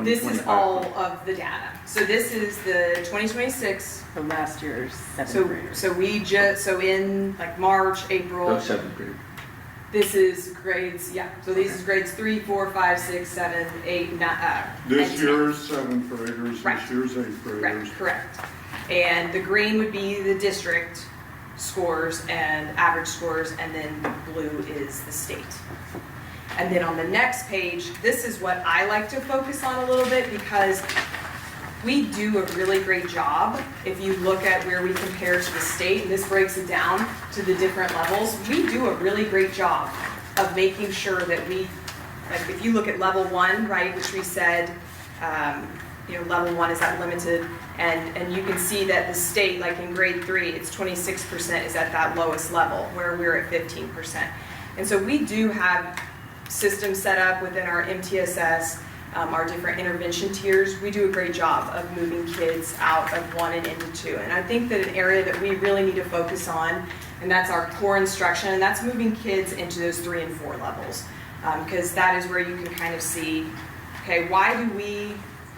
this is all of the data. So this is the 2026. For last year's 7th graders. So in like March, April. Oh, 7th grade. This is grades, yeah. So these is grades 3, 4, 5, 6, 7, 8, 9. This year's 7th graders, Right. this year's 8th graders. Correct. And the green would be the district scores and average scores, and then blue is the state. And then on the next page, this is what I like to focus on a little bit, because we do a really great job. If you look at where we compare to the state, and this breaks it down to the different levels, we do a really great job of making sure that we, like if you look at level 1, right, which we said, level 1 is that limited, and you can see that the state, like in grade 3, it's 26% is at that lowest level, where we're at 15%. And so we do have systems set up within our MTSS, our different intervention tiers. We do a great job of moving kids out of 1 and into 2. And I think that an area that we really need to focus on, and that's our core instruction, and that's moving kids into those 3 and 4 levels. Because that is where you can kind of see, okay, why do we,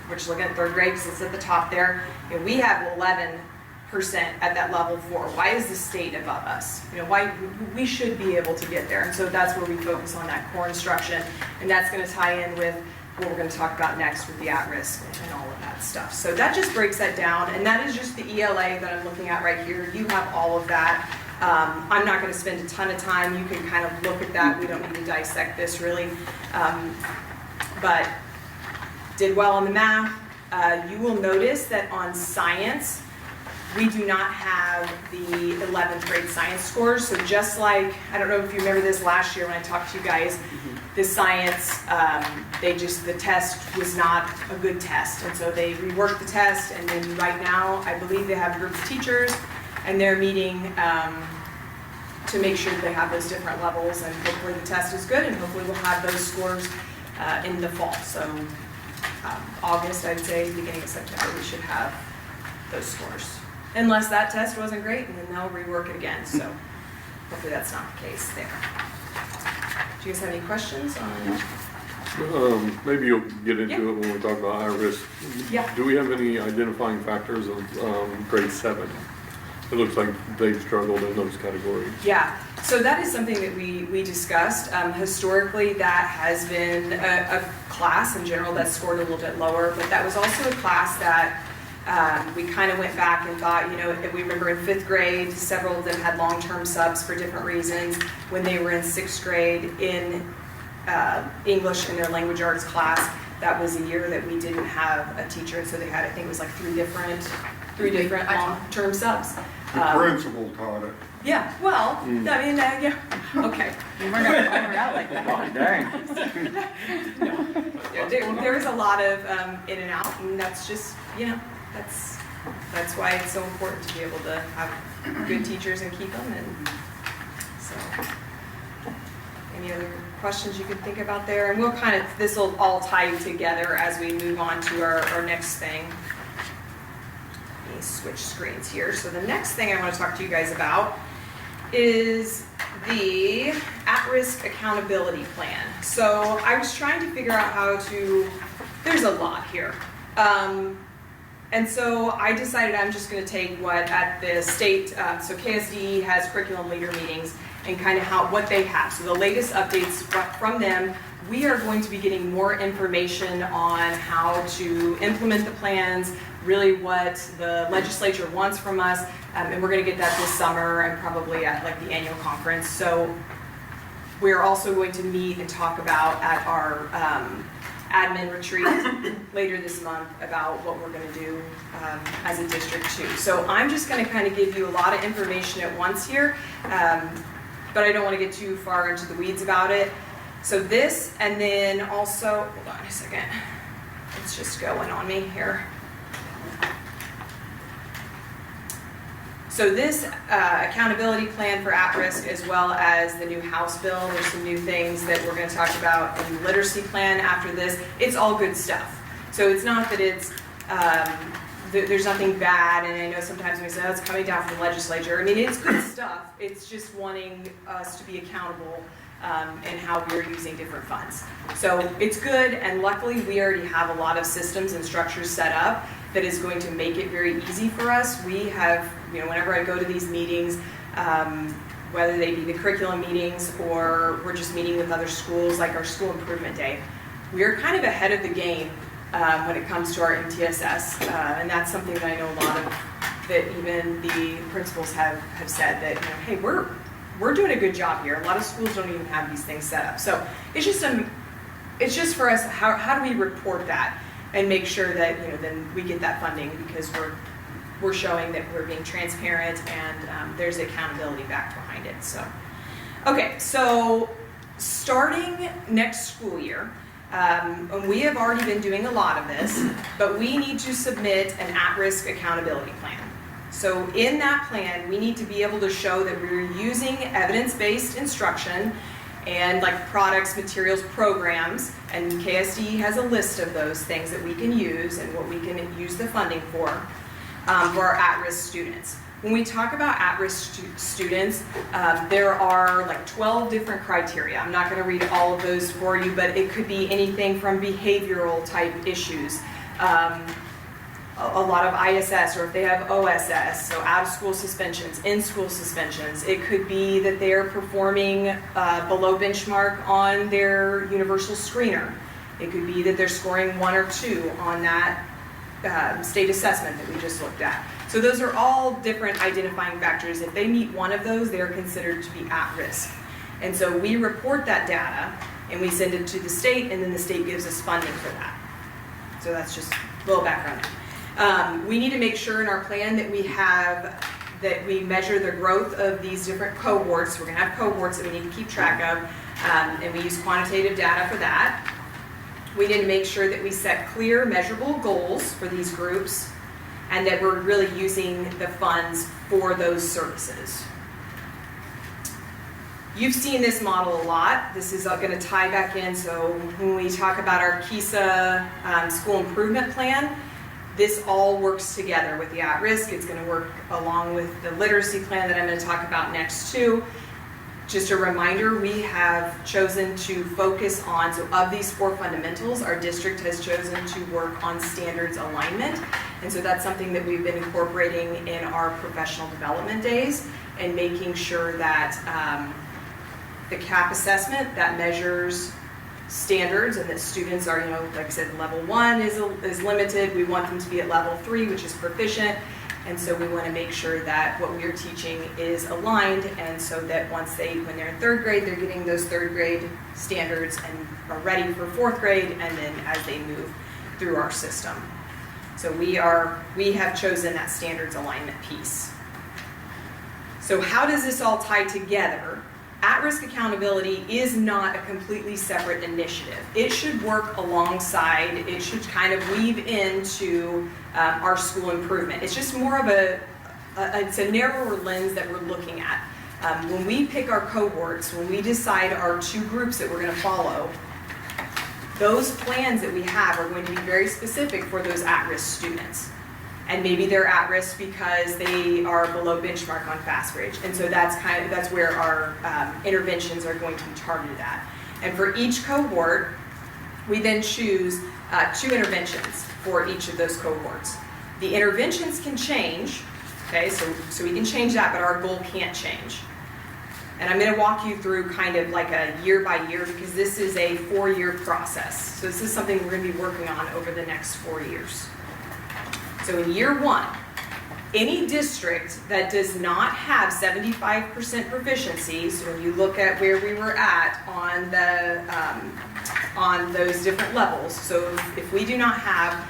we're just looking at 3rd grade because it's at the top there, we have 11% at that level 4. Why is the state above us? Why we should be able to get there. And so that's where we focus on that core instruction. And that's going to tie in with what we're going to talk about next with the at-risk and all of that stuff. So that just breaks that down. And that is just the ELA that I'm looking at right here. You have all of that. I'm not going to spend a ton of time. You can kind of look at that. We don't need to dissect this really. But did well on the math. You will notice that on science, we do not have the 11th grade science scores. So just like, I don't know if you remember this last year when I talked to you guys, the science, the test was not a good test. And so they reworked the test, and then right now, I believe they have groups of teachers, and they're meeting to make sure that they have those different levels, and hopefully the test is good, and hopefully we'll have those scores in the fall. So August, I'd say, beginning of September, we should have those scores. Unless that test wasn't great, and then they'll rework it again. So hopefully that's not the case there. Do you guys have any questions on? Maybe you'll get into Yeah. it when we talk about high risk. Yeah. Do we have any identifying factors of grade 7? It looks like they've struggled in those categories. Yeah, so that is something that we discussed. Historically, that has been a class in general that scored a little bit lower, but that was also a class that we kind of went back and thought, we remember in 5th grade, several of them had long-term subs for different reasons. When they were in 6th grade in English in their language arts class, that was a year that we didn't have a teacher, and so they had, I think it was like three different long-term subs. The principal taught it. Yeah, well, I mean, yeah, okay. We're not going to her out like that. Oh, dang. There was a lot of in and out, and that's just, that's why it's so important to be able to have good teachers and keep them. And so, any other questions you could think about there? And we'll this will all tie together as we move on to our next thing. Let me switch screens here. So the next thing I want to talk to you guys about is the at-risk accountability plan. So I was trying to figure out how to, there's a lot here. And so I decided I'm just going to take what at the state, so KSD has curriculum leader meetings and kind of what they have. So the latest updates from them, we are going to be getting more information on how to implement the plans, really what the legislature wants from us, and we're going to get that this summer and probably at like the annual conference. So we're also going to meet and talk about at our admin retreat later this month about what we're going to do as a district too. So I'm just going to kind of give you a lot of information at once here, but I don't want to get too far into the weeds about it. So this, and then also, hold on a second, it's just going on me here. So this accountability plan for at-risk, as well as the new House bill, there's some new things that we're going to talk about in the literacy plan after this. It's all good stuff. So it's not that it's, there's nothing bad, and I know sometimes we say, oh, it's coming down from the legislature. I mean, it's good stuff. It's just wanting us to be accountable and how we're using different funds. So it's good, and luckily we already have a lot of systems and structures set up that is going to make it very easy for us. We have, whenever I go to these meetings, whether they be the curriculum meetings or we're just meeting with other schools, like our school improvement day, we're kind of ahead of the game when it comes to our MTSS, and that's something that I know a lot of, that even the principals have said that, hey, we're doing a good job here. A lot of schools don't even have these things set up. So it's just for us, how do we report that and make sure that, then we get that funding, because we're showing that we're being transparent and there's accountability back behind it. So, okay, so starting next school year, and we have already been doing a lot of this, but we need to submit an at-risk accountability plan. So in that plan, we need to be able to show that we're using evidence-based instruction and like products, materials, programs, and KSD has a list of those things that we can use and what we can use the funding for our at-risk students. When we talk about at-risk students, there are like 12 different criteria. I'm not going to read all of those for you, but it could be anything from behavioral type issues, a lot of ISS, or if they have OSS, so out-of-school suspensions, in-school suspensions. It could be that they're performing below benchmark on their universal screener. It could be that they're scoring 1 or 2 on that state assessment that we just looked at. So those are all different identifying factors. If they meet one of those, they're considered to be at risk. And so we report that data and we send it to the state, and then the state gives us funding for that. So that's just a little background. We need to make sure in our plan that we measure the growth of these different cohorts. We're gonna have cohorts that we need to keep track of, and we use quantitative data for that. We need to make sure that we set clear, measurable goals for these groups, and that we're really using the funds for those services. You've seen this model a lot. This is going to tie back in. So when we talk about our KISA school improvement plan, this all works together with the at-risk. It's going to work along with the literacy plan that I'm going to talk about next too. Just a reminder, we have chosen to focus on, so of these 4 fundamentals, our district has chosen to work on standards alignment. And so that's something that we've been incorporating in our professional development days and making sure that the CAP assessment that measures standards and that students are, like I said, level 1 is limited. We want them to be at level 3, which is proficient. And so we want to make sure that what we are teaching is aligned, and so that when they're in 3rd grade, they're getting those 3rd grade standards and are ready for 4th grade, and then as they move through our system. So we have chosen that standards alignment piece. So how does this all tie together? At-risk accountability is not a completely separate initiative. It should work alongside, it should kind of weave into our school improvement. It's just more of it's a narrower lens that we're looking at. When we pick our cohorts, when we decide our 2 groups that we're going to follow, those plans that we have are going to be very specific for those at-risk students. And maybe they're at risk because they are below benchmark on fast bridge. And so that's where our interventions are going to be targeted at. And for each cohort, we then choose 2 interventions for each of those cohorts. The interventions can change, okay, so we can change that, but our goal can't change. And I'm going to walk you through kind of like a year by year, because this is a 4-year process. So this is something we're going to be working on over the next 4 years. So in year 1, any district that does not have 75% proficiency, so when you look at where we were at on those different levels, so if we do not have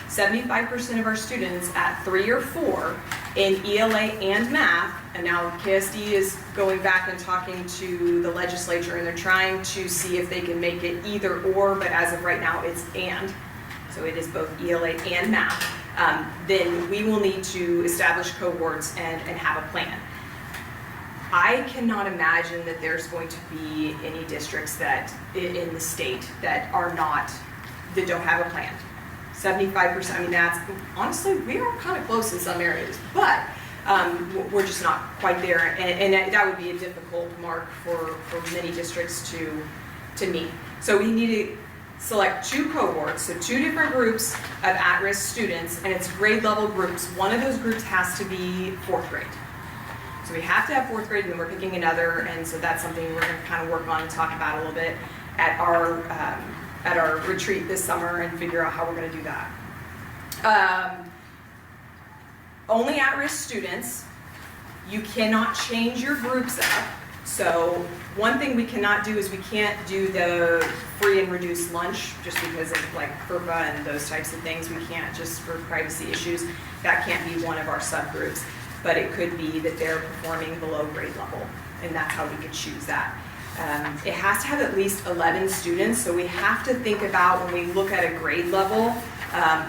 75% of our students at 3 or 4 in ELA and math, and now KSD is going back and talking to the legislature, and they're trying to see if they can make it either or, but as of right now it's and. So it is both ELA and math. Then we will need to establish cohorts and have a plan. I cannot imagine that there's going to be any districts that in the state that don't have a plan. 75%, I mean, that's, honestly, we are kind of close in some areas, but we're just not quite there, and that would be a difficult mark for many districts to meet. So we need to select 2 cohorts, so 2 different groups of at-risk students, and it's grade level groups. One of those groups has to be 4th grade. So we have to have 4th grade, and then we're picking another, and so that's something we're going to kind of work on and talk about a little bit at our retreat this summer and figure out how we're going to do that. Only at-risk students. You cannot change your groups up. So one thing we cannot do is we can't do the free and reduced lunch just because of like FERPA and those types of things. We can't, just for privacy issues. That can't be one of our subgroups. But it could be that they're performing below grade level, and that's how we could choose that. It has to have at least 11 students, so we have to think about, when we look at a grade level,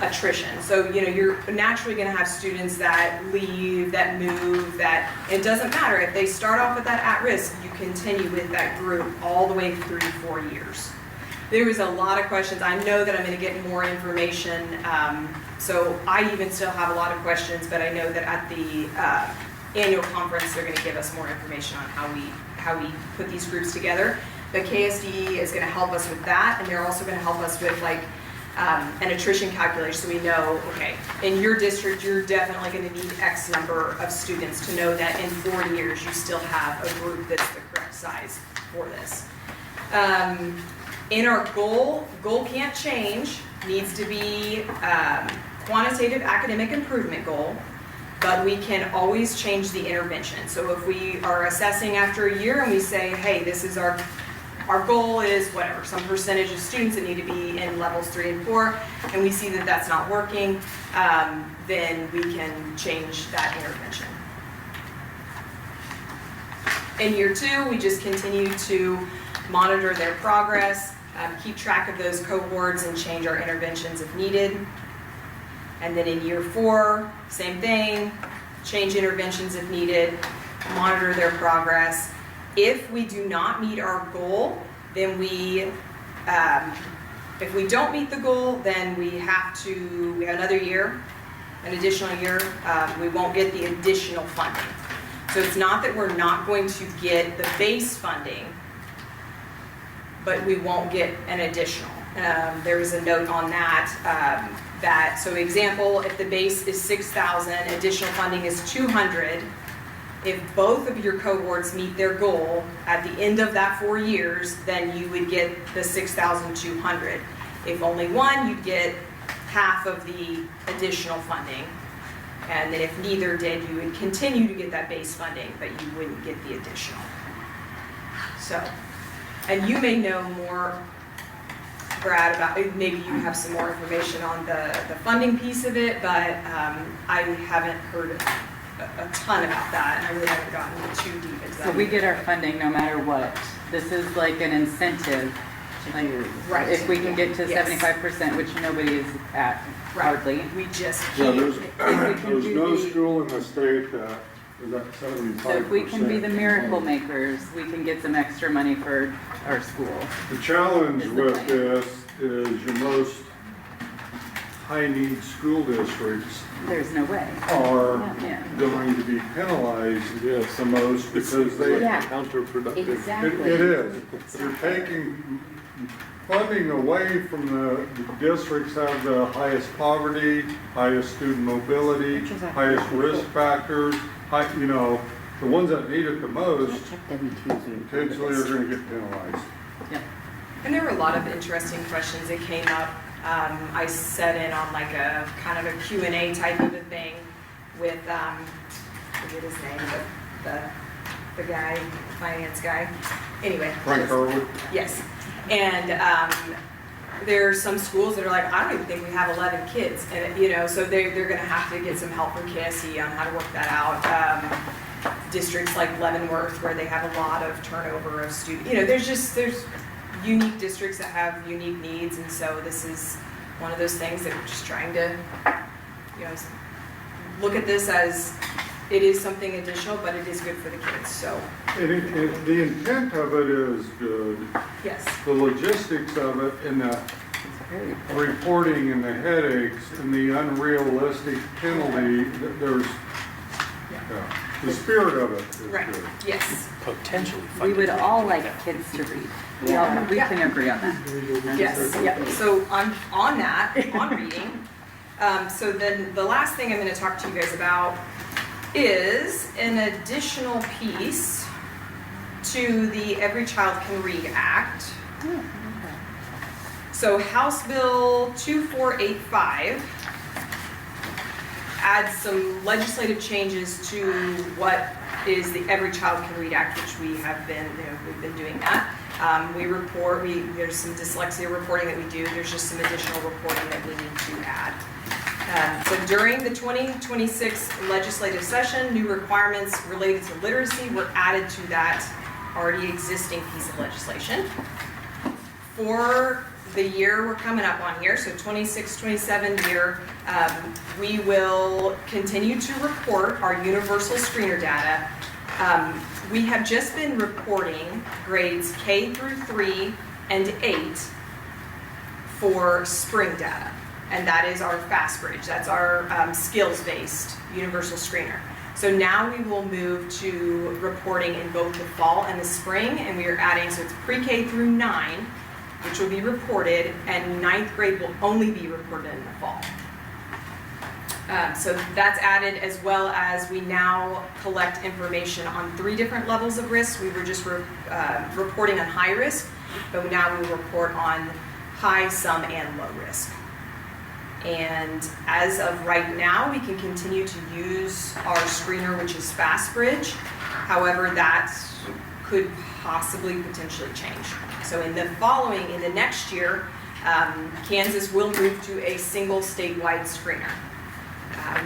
attrition. So, you're naturally going to have students that leave, that move, it doesn't matter. If they start off with that at-risk, you continue with that group all the way through 4 years. There was a lot of questions. I know that I'm going to get more information, so I even still have a lot of questions, but I know that at the annual conference, they're going to give us more information on how we put these groups together. The KSD is going to help us with that, and they're also going to help us with an attrition calculation, so we know, okay, in your district, you're definitely going to need X number of students to know that in 4 years, you still have a group that's the correct size for this. In our goal can't change, needs to be quantitative academic improvement goal, but we can always change the intervention. So if we are assessing after a year and we say, hey, this is our our goal is whatever, some percentage of students that need to be in levels 3 and 4, and we see that that's not working, then we can change that intervention. In year 2, we just continue to monitor their progress, keep track of those cohorts and change our interventions if needed. And then in year 4, same thing, change interventions if needed, monitor their progress. If we do not meet our goal, then if we don't meet the goal, then we have another year, an additional year. We won't get the additional funding. So it's not that we're not going to get the base funding, but we won't get an additional. There is a note on that, so example, if the base is 6,000, additional funding is 200, if both of your cohorts meet their goal at the end of that 4 years, then you would get the 6,200. If only one, you'd get half of the additional funding. And then if neither did, you would continue to get that base funding, but you wouldn't get the additional. So, and you may know more, Brad, about, maybe you have some more information on the funding piece of it, but I haven't heard a ton about that, and I really haven't gotten too deep into that. So we get our funding no matter what. This is like an incentive. Like, Right. If we can get to Yes. 75%, which nobody is at hardly. We just Yeah, keep, there's no school in the state that is at 75%. So if we can be the miracle makers, we can get some extra money for our school. The challenge Is the with plan. this is your most high-need school districts There's no way. are Yeah. going to be penalized the most because they, Yeah. Counterproductive. Exactly. it is. You're taking funding away from the districts that have the highest poverty, highest student mobility, Which is a- highest risk factors, the ones that need it the most potentially are going to get penalized. and there were a lot of interesting questions that came up. I set in on like a kind of a Q&A type of a thing with, I forget his name, but the guy, finance guy. Anyway. Frank Harwood? Yes. And there are some schools that are like, I don't even think we have 11 kids. And, so they're going to have to get some help from KSE on how to work that out. Districts like Leavenworth, where they have a lot of turnover of students. There's unique districts that have unique needs. And so this is one of those things that we're just trying to, look at this as it is something additional, but it is good for the kids. So, The intent of it is good. yes. The logistics of it and the reporting and the headaches and the unrealistic penalty, the spirit of it is Right. good. Yes. Potentially We funded. would all like kids to read. We can agree on that. Yes, yeah, so on reading, so then the last thing I'm gonna talk to you guys about is an additional piece to the Every Child Can Read Act. So House Bill 2485 adds some legislative changes to what is the Every Child Can Read Act, which we've been doing that. There's some dyslexia reporting that we do. There's just some additional reporting that we need to add. So during the 2026 legislative session, new requirements related to literacy were added to that already existing piece of legislation. For the year we're coming up on here, so 26-27 year, we will continue to report our universal screener data. We have just been reporting grades K through 3 and 8 for spring data. And that is our fast bridge. That's our skills-based universal screener. So now we will move to reporting in both the fall and the spring, and we are adding, so it's pre-K through 9, which will be reported, and 9th grade will only be reported in the fall. So that's added, as well as we now collect information on 3 different levels of risk. We were just reporting on high risk, but now we report on high, some, and low risk. And as of right now, we can continue to use our screener, which is FastBridge. However, that could possibly potentially change. So in the next year, Kansas will move to a single statewide screener.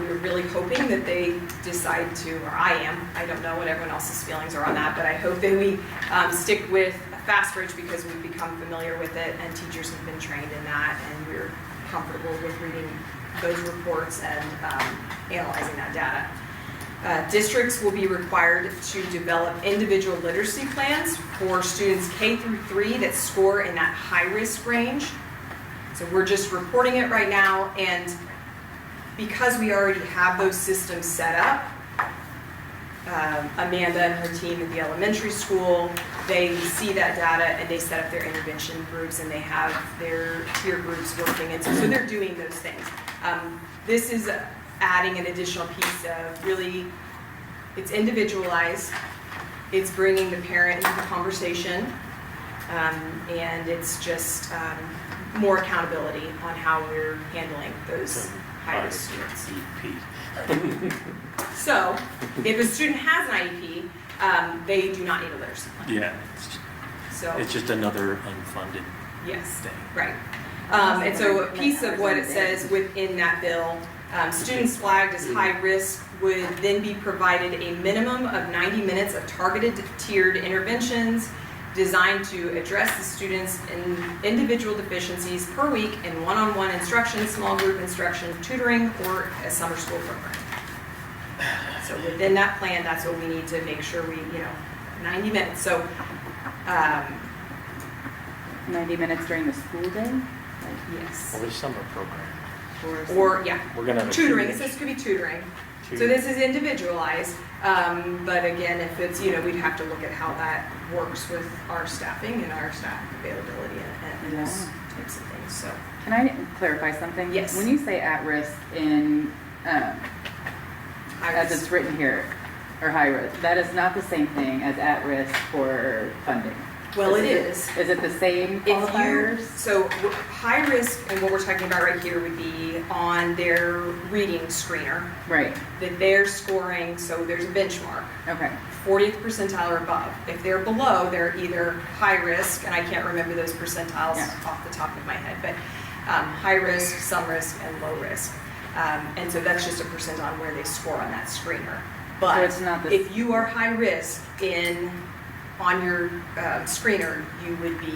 We're really hoping that they decide to, or I don't know what everyone else's feelings are on that, but I hope that we stick with Fastbridge because we've become familiar with it and teachers have been trained in that and we're comfortable with reading those reports and analyzing that data. Districts will be required to develop individual literacy plans for students K through 3 that score in that high-risk range. So we're just reporting it right now, and because we already have those systems set up, Amanda and her team at the elementary school, they see that data and they set up their intervention groups and they have their tier groups working, and so they're doing those things. This is adding an additional piece of really, it's individualized, it's bringing the parent into the conversation, and it's just more accountability on how we're handling those high-risk students. So, if a student has an IEP, they do not need a literacy plan. Yeah, So, it's just another unfunded yes, thing. right. And so a piece of what it says within that bill, students flagged as high risk would then be provided a minimum of 90 minutes of targeted tiered interventions designed to address the students' individual deficiencies per week in one-on-one instruction, small group instruction, tutoring, or a summer school program. So within that plan, that's what we need to make sure we, 90 minutes. So 90 minutes during the school day? yes. Or a summer program. Or, yeah, We're gonna have a tutoring. It tutor. says it could be tutoring. So this is individualized, but again, if it's, we'd have to look at how that works with our staffing and our staff availability and those types of things, so. Can I clarify something? Yes. When you say at risk in, as Iris. it's written here, or high risk, that is not the same thing as at risk for funding. Well, it is. Is it the same If you, qualifiers? so high risk, and what we're talking about right here would be on their reading screener, Right, that they're scoring, so there's a benchmark, okay. 40th percentile or above. If they're below, they're either high risk, and I can't remember those percentiles Yeah. off the top of my head, but high risk, some risk, and low risk. And so that's just a percent on where they score on that screener. But it's not the- if you are high risk on your screener, you would be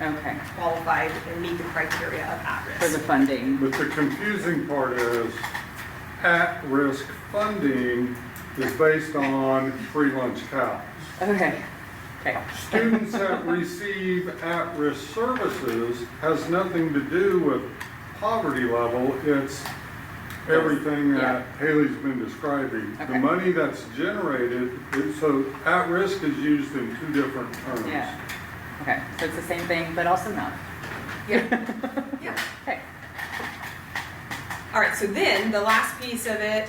Okay, qualified and meet the criteria of at for the risk. funding. But the confusing part is, at-risk funding is based on free lunch cows. Okay, okay. Students that receive at-risk services has nothing to do with poverty level, it's everything that Haley's been describing. The Okay. money that's generated, so at-risk is used in two different terms. Yeah, okay, so it's the same thing, but also not. Yeah. Yeah. Okay. All right, so then the last piece of it,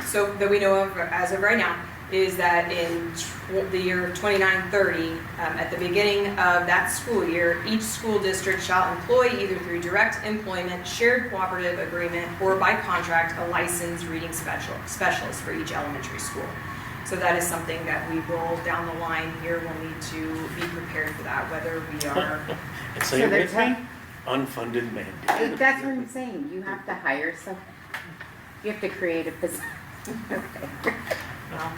so that we know of as of right now, is that in the year 2930, at the beginning of that school year, each school district shall employ either through direct employment, shared cooperative agreement, or by contract, a licensed reading specialist for each elementary school. So that is something that we will, down the line here, will need to be prepared for that, whether we are, And So say it they're with me, unfunded mandate. That's what I'm saying, you have to hire some, you have to create a position. Okay. well,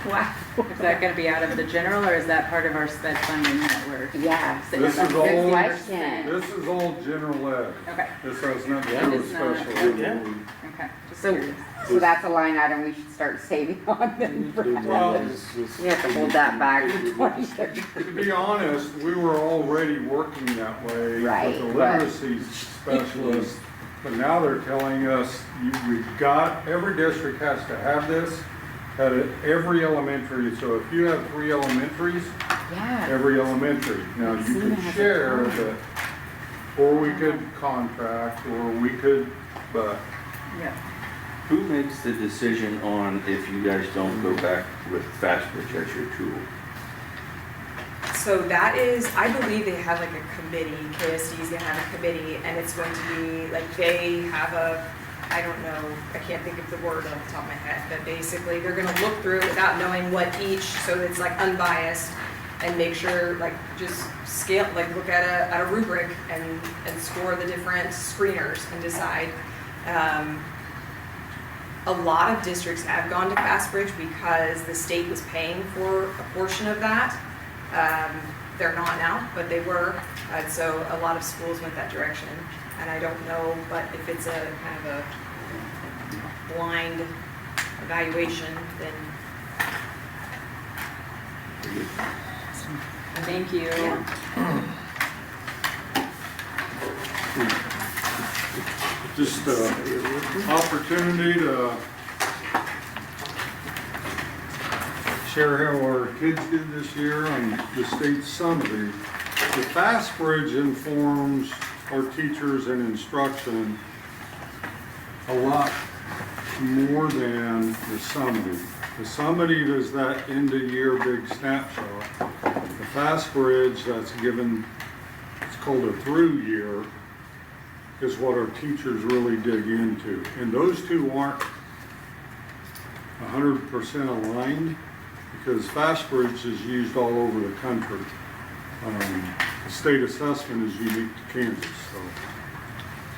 Wow. Is that gonna be out of the general, or is that part of our sped funding that we're? Yeah. This That's is a good all, question. this is all general ed. Okay, This has nothing Yeah. to do with It's not- special Yeah. ed. okay, just So, curious. so that's a line item we should start saving on then. Well, You have to hold that back to 2030. to be honest, we were already working that way Right, with the right. literacy specialist, but now they're telling us, we've got, every district has to have this at every elementary, so if you have 3 elementaries, Yeah. every elementary. Now, you Seen could it as a share contract. that, or we could contract, or we could, but Yeah, Who makes the decision on if you guys don't go back with Fastbridge as your tool? so that is, I believe they have like a committee, KSD's gonna have a committee, and it's going to be, like, they have I don't know, I can't think of the word off the top of my head, but basically they're gonna look through it without knowing what each, so it's like unbiased, and make sure, like, just scale, like, look at a rubric and score the different screeners and decide. A lot of districts have gone to FastBridge because the state was paying for a portion of that. They're not now, but they were, and so a lot of schools went that direction. And I don't know, but if it's a kind of a blind evaluation, then Thank you. Just opportunity to share how our kids did this year on the state summary. The FastBridge informs our teachers and instruction a lot more than the summary. The summary is that end-of-year big snapshot. The FastBridge that's given, it's called a through year, is what our teachers really dig into. And those two aren't 100% aligned because FastBridge is used all over the country. The state assessment is unique to Kansas, so.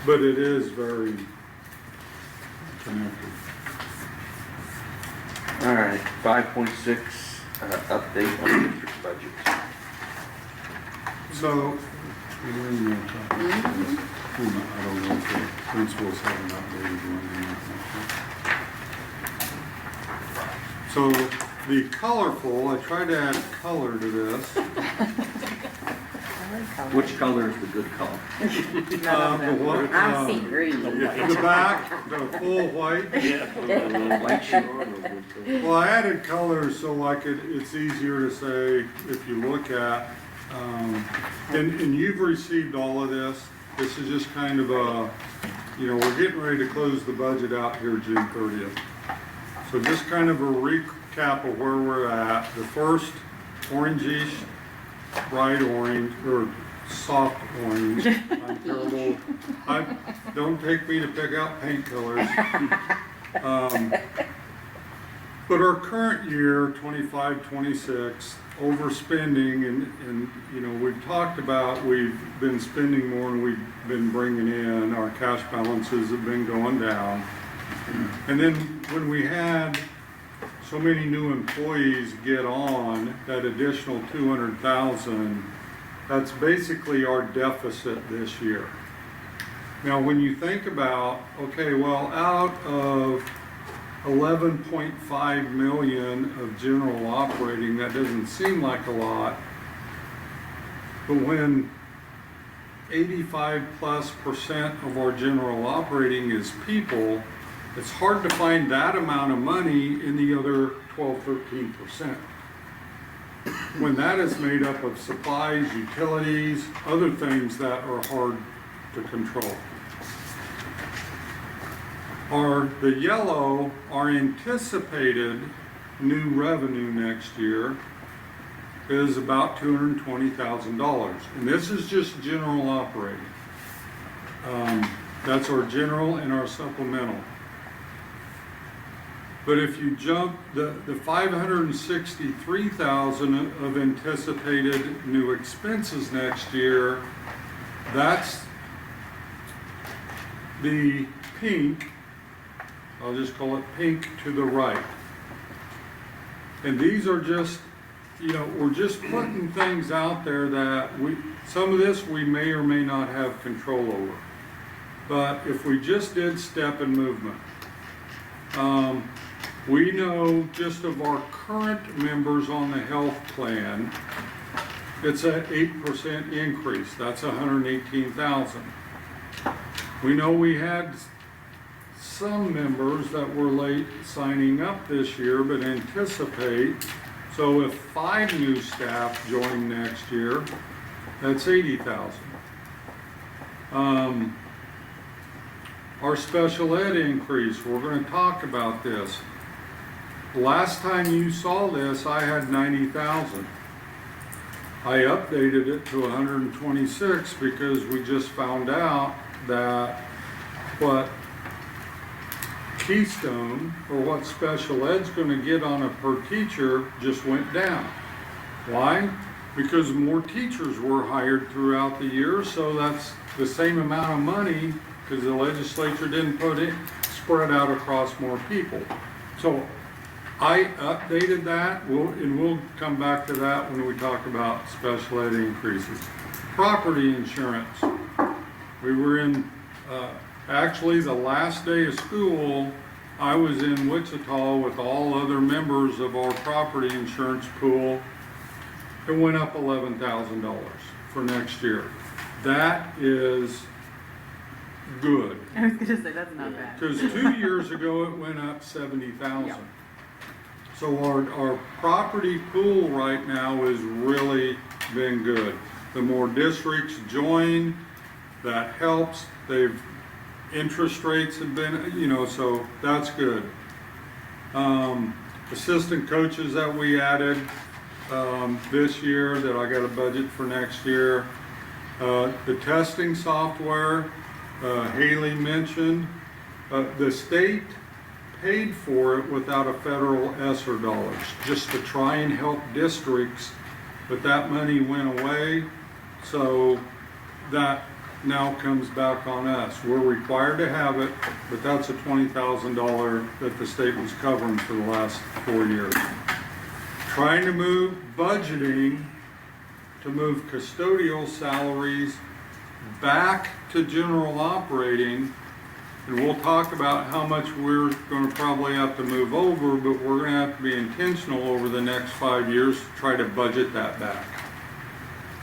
But it is very connected. All right, 5.6, update on district budgets. So, I don't know if the principals haven't updated one. So, the colorful, I tried to add color to this. Which color is the good color? The one, I see green. the back, the full white. White sheet. Well, I added colors so like it's easier to say if you look at, and you've received all of this. This is just kind of a, we're getting ready to close the budget out here June 30th. So just kind of a recap of where we're at. The first orangish, bright orange, or soft orange. I'm terrible. Don't take me to pick out paint colors. But our current year, 25-26, overspending, and we've talked about we've been spending more than we've been bringing in. Our cash balances have been going down. And then when we had so many new employees get on, that additional 200,000, that's basically our deficit this year. Now, when you think about, okay, well, out of 11.5 million of general operating, that doesn't seem like a lot, but when 85+% of our general operating is people, it's hard to find that amount of money in the other 12-13%. When that is made up of supplies, utilities, other things that are hard to control. The yellow, our anticipated new revenue next year is about $220,000. And this is just general operating. That's our general and our supplemental. But if you jump the 563,000 of anticipated new expenses next year, that's the pink, I'll just call it pink to the right. And these are just, we're just putting things out there that some of this we may or may not have control over. But if we just did step and movement, we know just of our current members on the health plan, it's an 8% increase. That's 118,000. We know we had some members that were late signing up this year, but anticipate. So if 5 new staff join next year, that's 80,000. Our special ed increase, we're going to talk about this. Last time you saw this, I had 90,000. I updated it to 126 because we just found out that what Keystone, or what special ed's gonna get on a per teacher, just went down. Why? Because more teachers were hired throughout the year, so that's the same amount of money, because the legislature didn't put it, spread out across more people. So I updated that, and we'll come back to that when we talk about special ed increases. Property insurance. We were in, actually the last day of school, I was in Wichita with all other members of our property insurance pool. It went up $11,000 for next year. That is good. I was gonna say, that's not bad. Because 2 years ago, it went up 70,000. So our property pool right now has really been good. The more districts join, that helps. Interest rates have been, so that's good. Assistant coaches that we added this year, that I got a budget for next year. The testing software, Haley mentioned, the state paid for it without a federal ESSER dollars, just to try and help districts, but that money went away, so that now comes back on us. We're required to have it, but that's a $20,000 that the state was covering for the last 4 years. Trying to move budgeting to move custodial salaries back to general operating, and we'll talk about how much we're going to probably have to move over, but we're going to have to be intentional over the next 5 years to try to budget that back.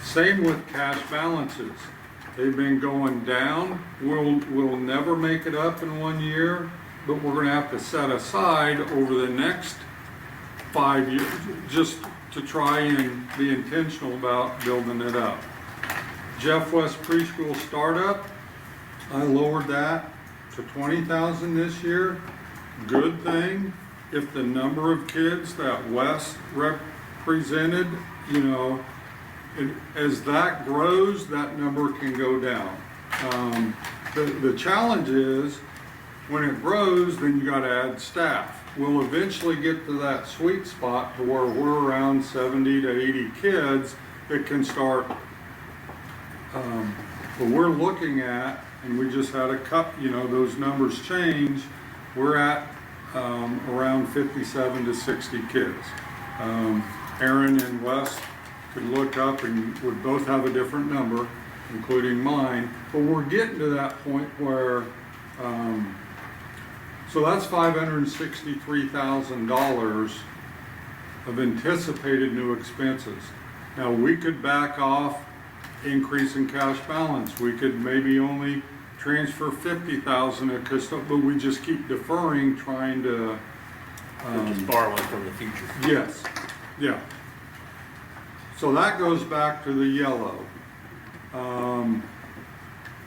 Same with cash balances. They've been going down. We'll never make it up in 1 year, but we're going to have to set aside over the next 5 years just to try and be intentional about building it up. Jeff West Preschool Startup, I lowered that to 20,000 this year. Good thing. If the number of kids that West represented, as that grows, that number can go down. The challenge is, when it grows, then you got to add staff. We'll eventually get to that sweet spot to where we're around 70 to 80 kids that can start. But we're looking at, and we just had a cut, those numbers change. We're at around 57 to 60 kids. Aaron and Wes could look up and would both have a different number, including mine. But we're getting to that point where, so that's $563,000 of anticipated new expenses. Now, we could back off increase in cash balance. We could maybe only transfer 50,000 at custodial, but we just keep deferring, trying to. Just borrowing from the future. Yes, yeah. So that goes back to the yellow.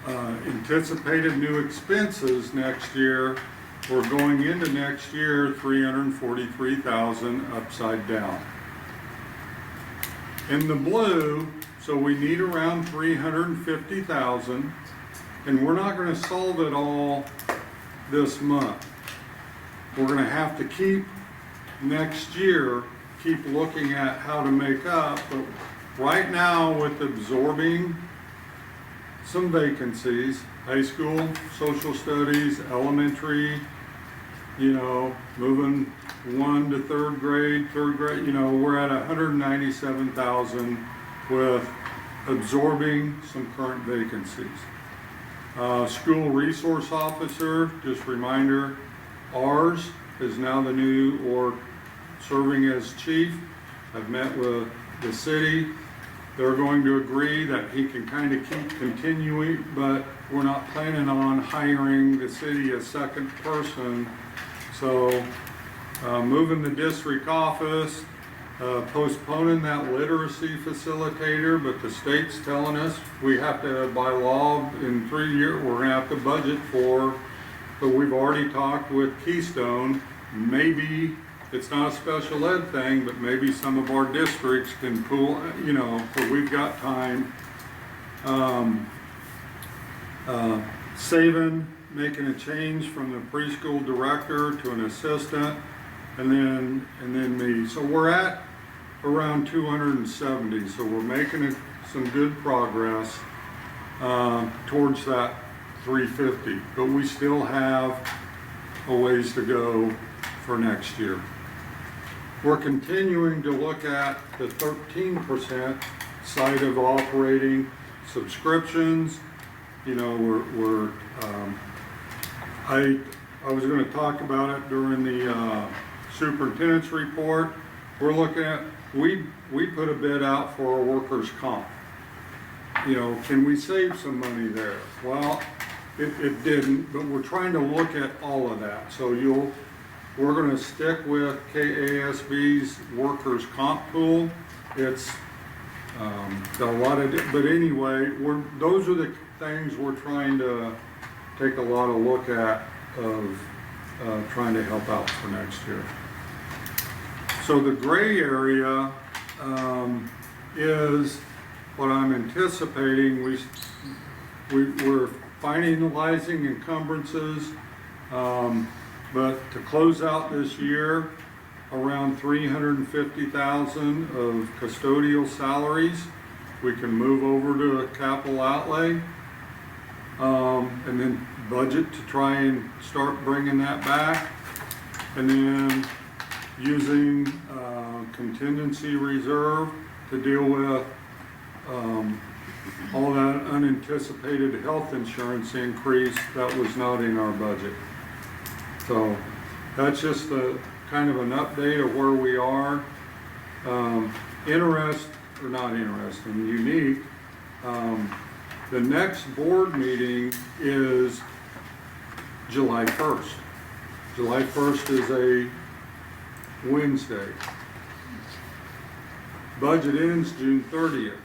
Anticipated new expenses next year. We're going into next year 343,000 upside down. In the blue, so we need around 350,000, and we're not going to solve it all this month. We're going to have to keep looking at how to make up, but right now with absorbing some vacancies, high school, social studies, elementary, moving 1 to third grade, we're at 197,000 with absorbing some current vacancies. School resource officer, just reminder, ours is now the new, or serving as chief. I've met with the city. They're going to agree that he can kind of keep continuing, but we're not planning on hiring the city a second person. So moving the district office, postponing that literacy facilitator, but the state's telling us we have to, by law, in 3 years, we're gonna have to budget for, but we've already talked with Keystone, maybe it's not a special ed thing, but maybe some of our districts can pool, so we've got time. Saving making a change from the preschool director to an assistant, and then me. So we're at around 270, so we're making some good progress towards that 350, but we still have a ways to go for next year. We're continuing to look at the 13% side of operating subscriptions. You know, I was going to talk about it during the superintendent's report. We're looking at, we put a bid out for our workers' comp. You know, can we save some money there? Well, it didn't, but we're trying to look at all of that. So we're going to stick with KASB's workers' comp pool. It's got a lot of, but anyway, those are the things we're trying to take a lot of look at of trying to help out for next year. So the gray area is what I'm anticipating. We're finalizing encumbrances, but to close out this year, around 350,000 of custodial salaries. We can move over to a capital outlay, and then budget to try and start bringing that back, and then using contingency reserve to deal with all that unanticipated health insurance increase that was not in our budget. So that's just kind of an update of where we are. Unique. The next board meeting is July 1st. July 1st is a Wednesday. Budget ends June 30th.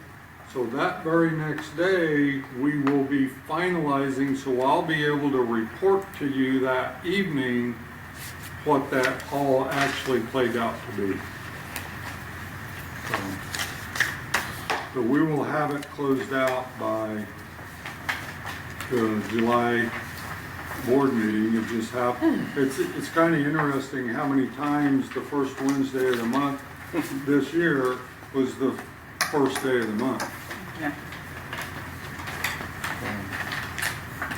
So that very next day, we will be finalizing, so I'll be able to report to you that evening what that all actually played out to be. So we will have it closed out by the July board meeting. It just happened. It's kind of interesting how many times the first Wednesday of the month this year was the first day of the month. Yeah.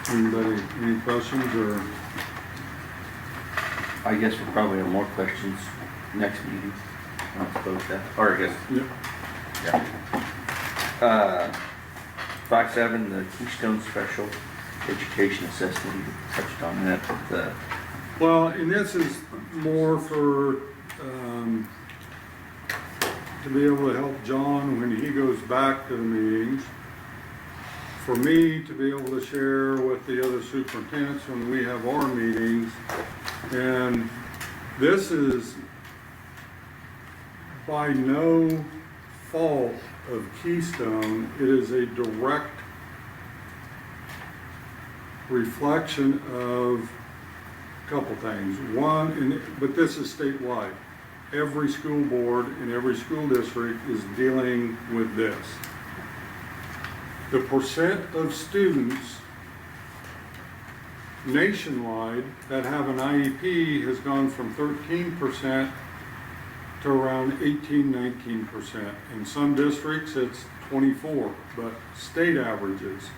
Anybody, any questions or? I guess we'll probably have more questions next meeting. I suppose that, or I guess, Yeah. 5.7, the Keystone Special Education Assessment, you touched on that. Well, and this is more for, to be able to help John when he goes back to the meetings. For me to be able to share with the other superintendents when we have our meetings. And this is by no fault of Keystone. It is a direct reflection of a couple things. One, but this is statewide. Every school board and every school district is dealing with this. The percent of students nationwide that have an IEP has gone from 13% to around 18-19%. In some districts it's 24, but state averages.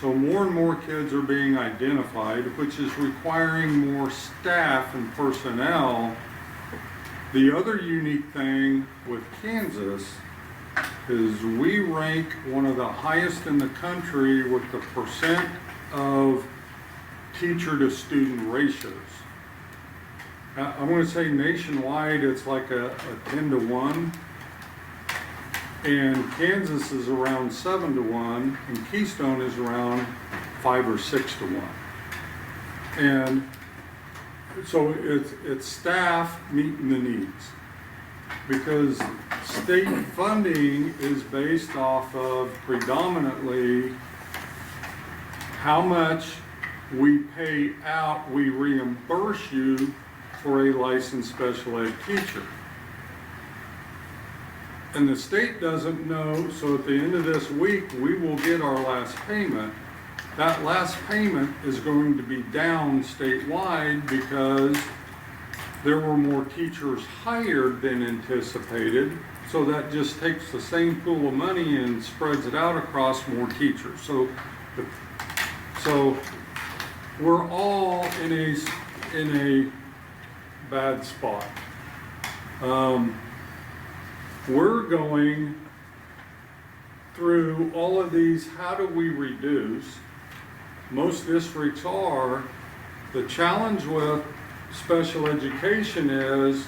So more and more kids are being identified, which is requiring more staff and personnel. The other unique thing with Kansas is we rank one of the highest in the country with the percent of teacher to student ratios. I'm going to say nationwide it's like a 10 to 1, and Kansas is around 7 to 1, and Keystone is around 5 or 6 to 1. And so it's staff meeting the needs, because state funding is based off of predominantly how much we pay out, we reimburse you for a licensed special ed teacher. And the state doesn't know, so at the end of this week, we will get our last payment. that last payment is going to be down statewide because there were more teachers hired than anticipated. So that just takes the same pool of money and spreads it out across more teachers. So we're all in a bad spot. We're going through all of these, how do we reduce? Most districts are. The challenge with special education is,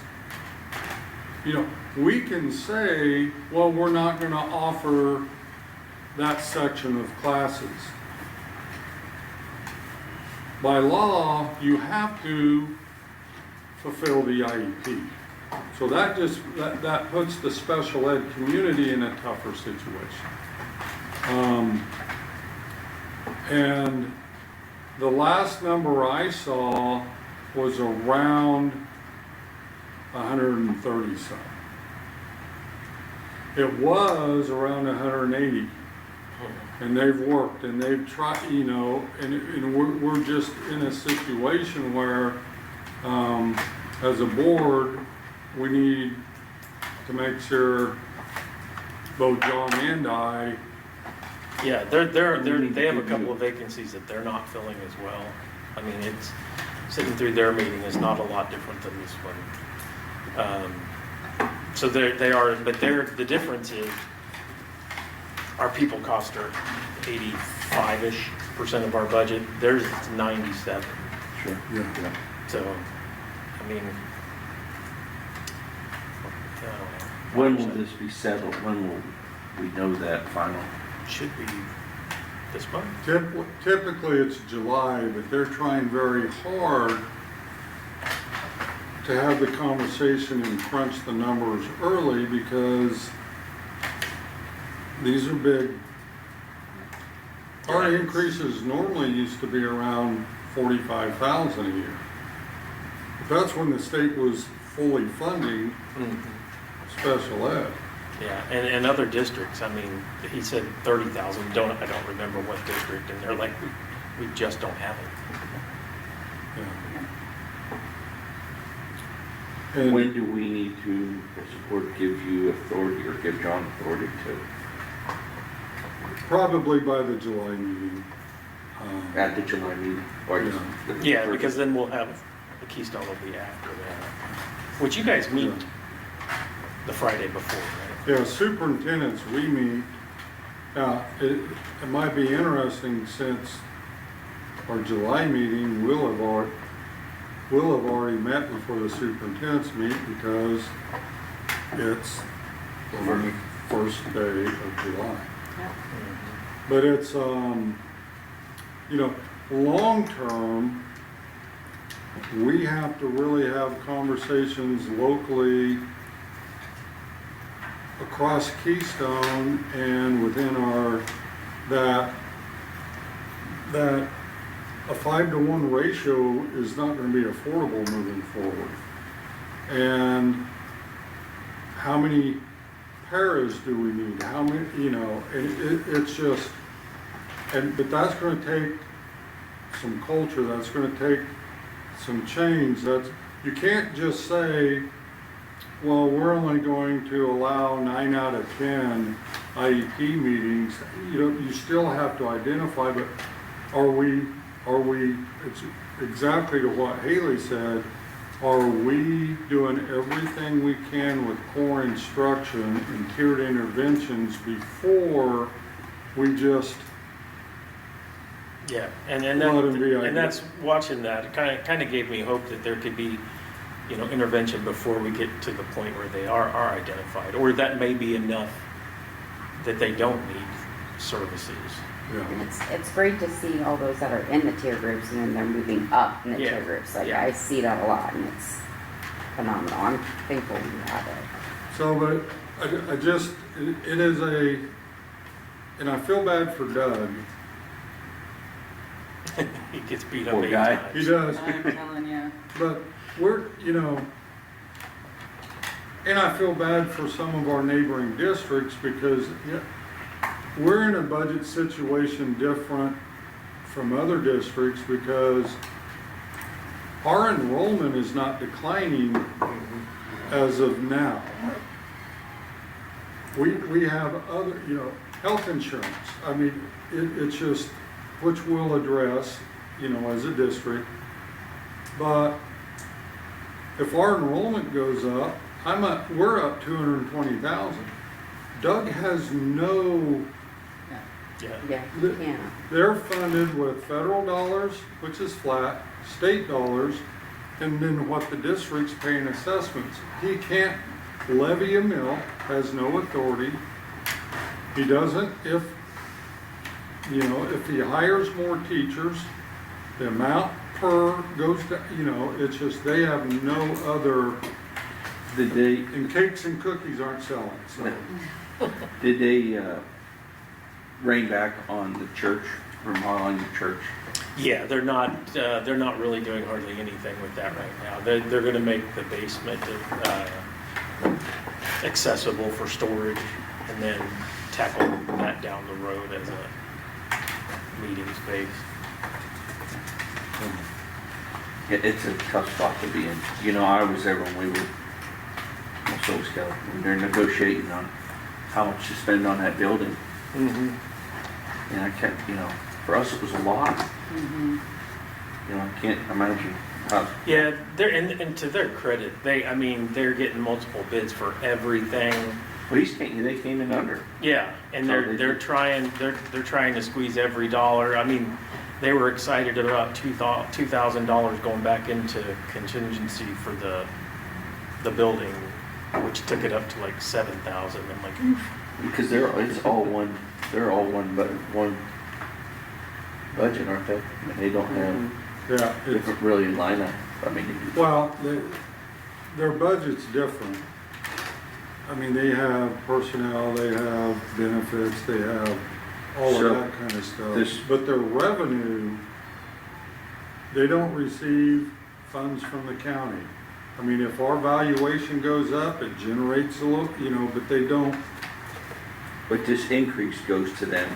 we can say, well, we're not going to offer that section of classes. By law, you have to fulfill the IEP. So that puts the special ed community in a tougher situation. And the last number I saw was around 130 some. It was around 180. And they've worked and they've tried, and we're just in a situation where, as a board, we need to make sure both John and I. Yeah, they have a couple of vacancies that they're not filling as well. I mean, it's sitting through their meeting is not a lot different than this one. So they are, but the difference is our people cost are 85-ish% of our budget. Theirs is 97. Sure. Yeah. So, I mean, When will this be settled? When will we know that final? should be this month. Typically it's July, but they're trying very hard to have the conversation and crunch the numbers early because these are big. Our increases normally used to be around 45,000 a year. But that's when the state was fully funding special ed. Yeah, and other districts, I mean, he said 30,000, I don't remember what district, and they're like, we just don't have it. Yeah. And When do we need to, as a board, give you authority or give John authority to? probably by the July meeting. At the July meeting? Or Yeah. Yeah, because then we'll have, the Keystone will be after that. Which you guys meet the Friday before, right? Yeah, superintendents, we meet. Now, it might be interesting since our July meeting will have already met before the superintendents meet because it's the first day of July. But it's, long term, we have to really have conversations locally across Keystone and within that a 5-to-1 ratio is not going to be affordable moving forward. And how many paras do we need? How many, it's just, but that's going to take some culture, that's going to take some change. You can't just say, well, we're only going to allow 9 out of 10 IEP meetings. You still have to identify, but are we, it's exactly to what Haley said, are we doing everything we can with core instruction and tiered interventions before we just And let them be and that's, watching that, it kind of gave me hope that there could be, intervention before we get to the point where they are identified, or that may be enough that they don't need services. And it's great to see all those that are in the tier groups and then they're moving up in the tier groups. Like I see that a lot and it's phenomenal. I'm thankful we have it. So, but it is and I feel bad for Doug. He gets beat up Poor 8 guy. times. He does. I'm telling you. But we're, and I feel bad for some of our neighboring districts because we're in a budget situation different from other districts because our enrollment is not declining as of now. We have other, health insurance. I mean, it's just, which we'll address, as a district. But if our enrollment goes up, we're up 220,000. Doug has no, Yeah. Yeah, you can't. they're funded with federal dollars, which is flat, state dollars, and then what the district's paying assessments. He can't levy a mill, has no authority. He doesn't, if he hires more teachers, the amount per goes to, it's just, they have no other, Did they, and cakes and cookies aren't selling, so. did they, rein back on the church, remodeling the church? Yeah, they're not really doing hardly anything with that right now. They're gonna make the basement, accessible for storage and then tackle that down the road as a meeting space. Yeah, it's a tough spot to be in. I was there when we were, so was Kelly, when they're negotiating on how much to spend on that building. Mm-hmm. And I kept, for us it was a lot. I can't imagine how. Yeah, and to their credit, they're getting multiple bids for everything. Well, they came in under. Yeah, and they're trying to squeeze every dollar. I mean, they were excited about $2,000 going back into contingency for the building, which took it up to like 7,000. I'm like, oof. Because they're all one budget, aren't they? I mean, they don't have Yeah, it's, different really line up. I mean, well, their budget's different. I mean, they have personnel, they have benefits, they have all So, of that kind of stuff. But their revenue, they don't receive funds from the county. I mean, if our valuation goes up, it generates a little, but they don't. but this increase goes to them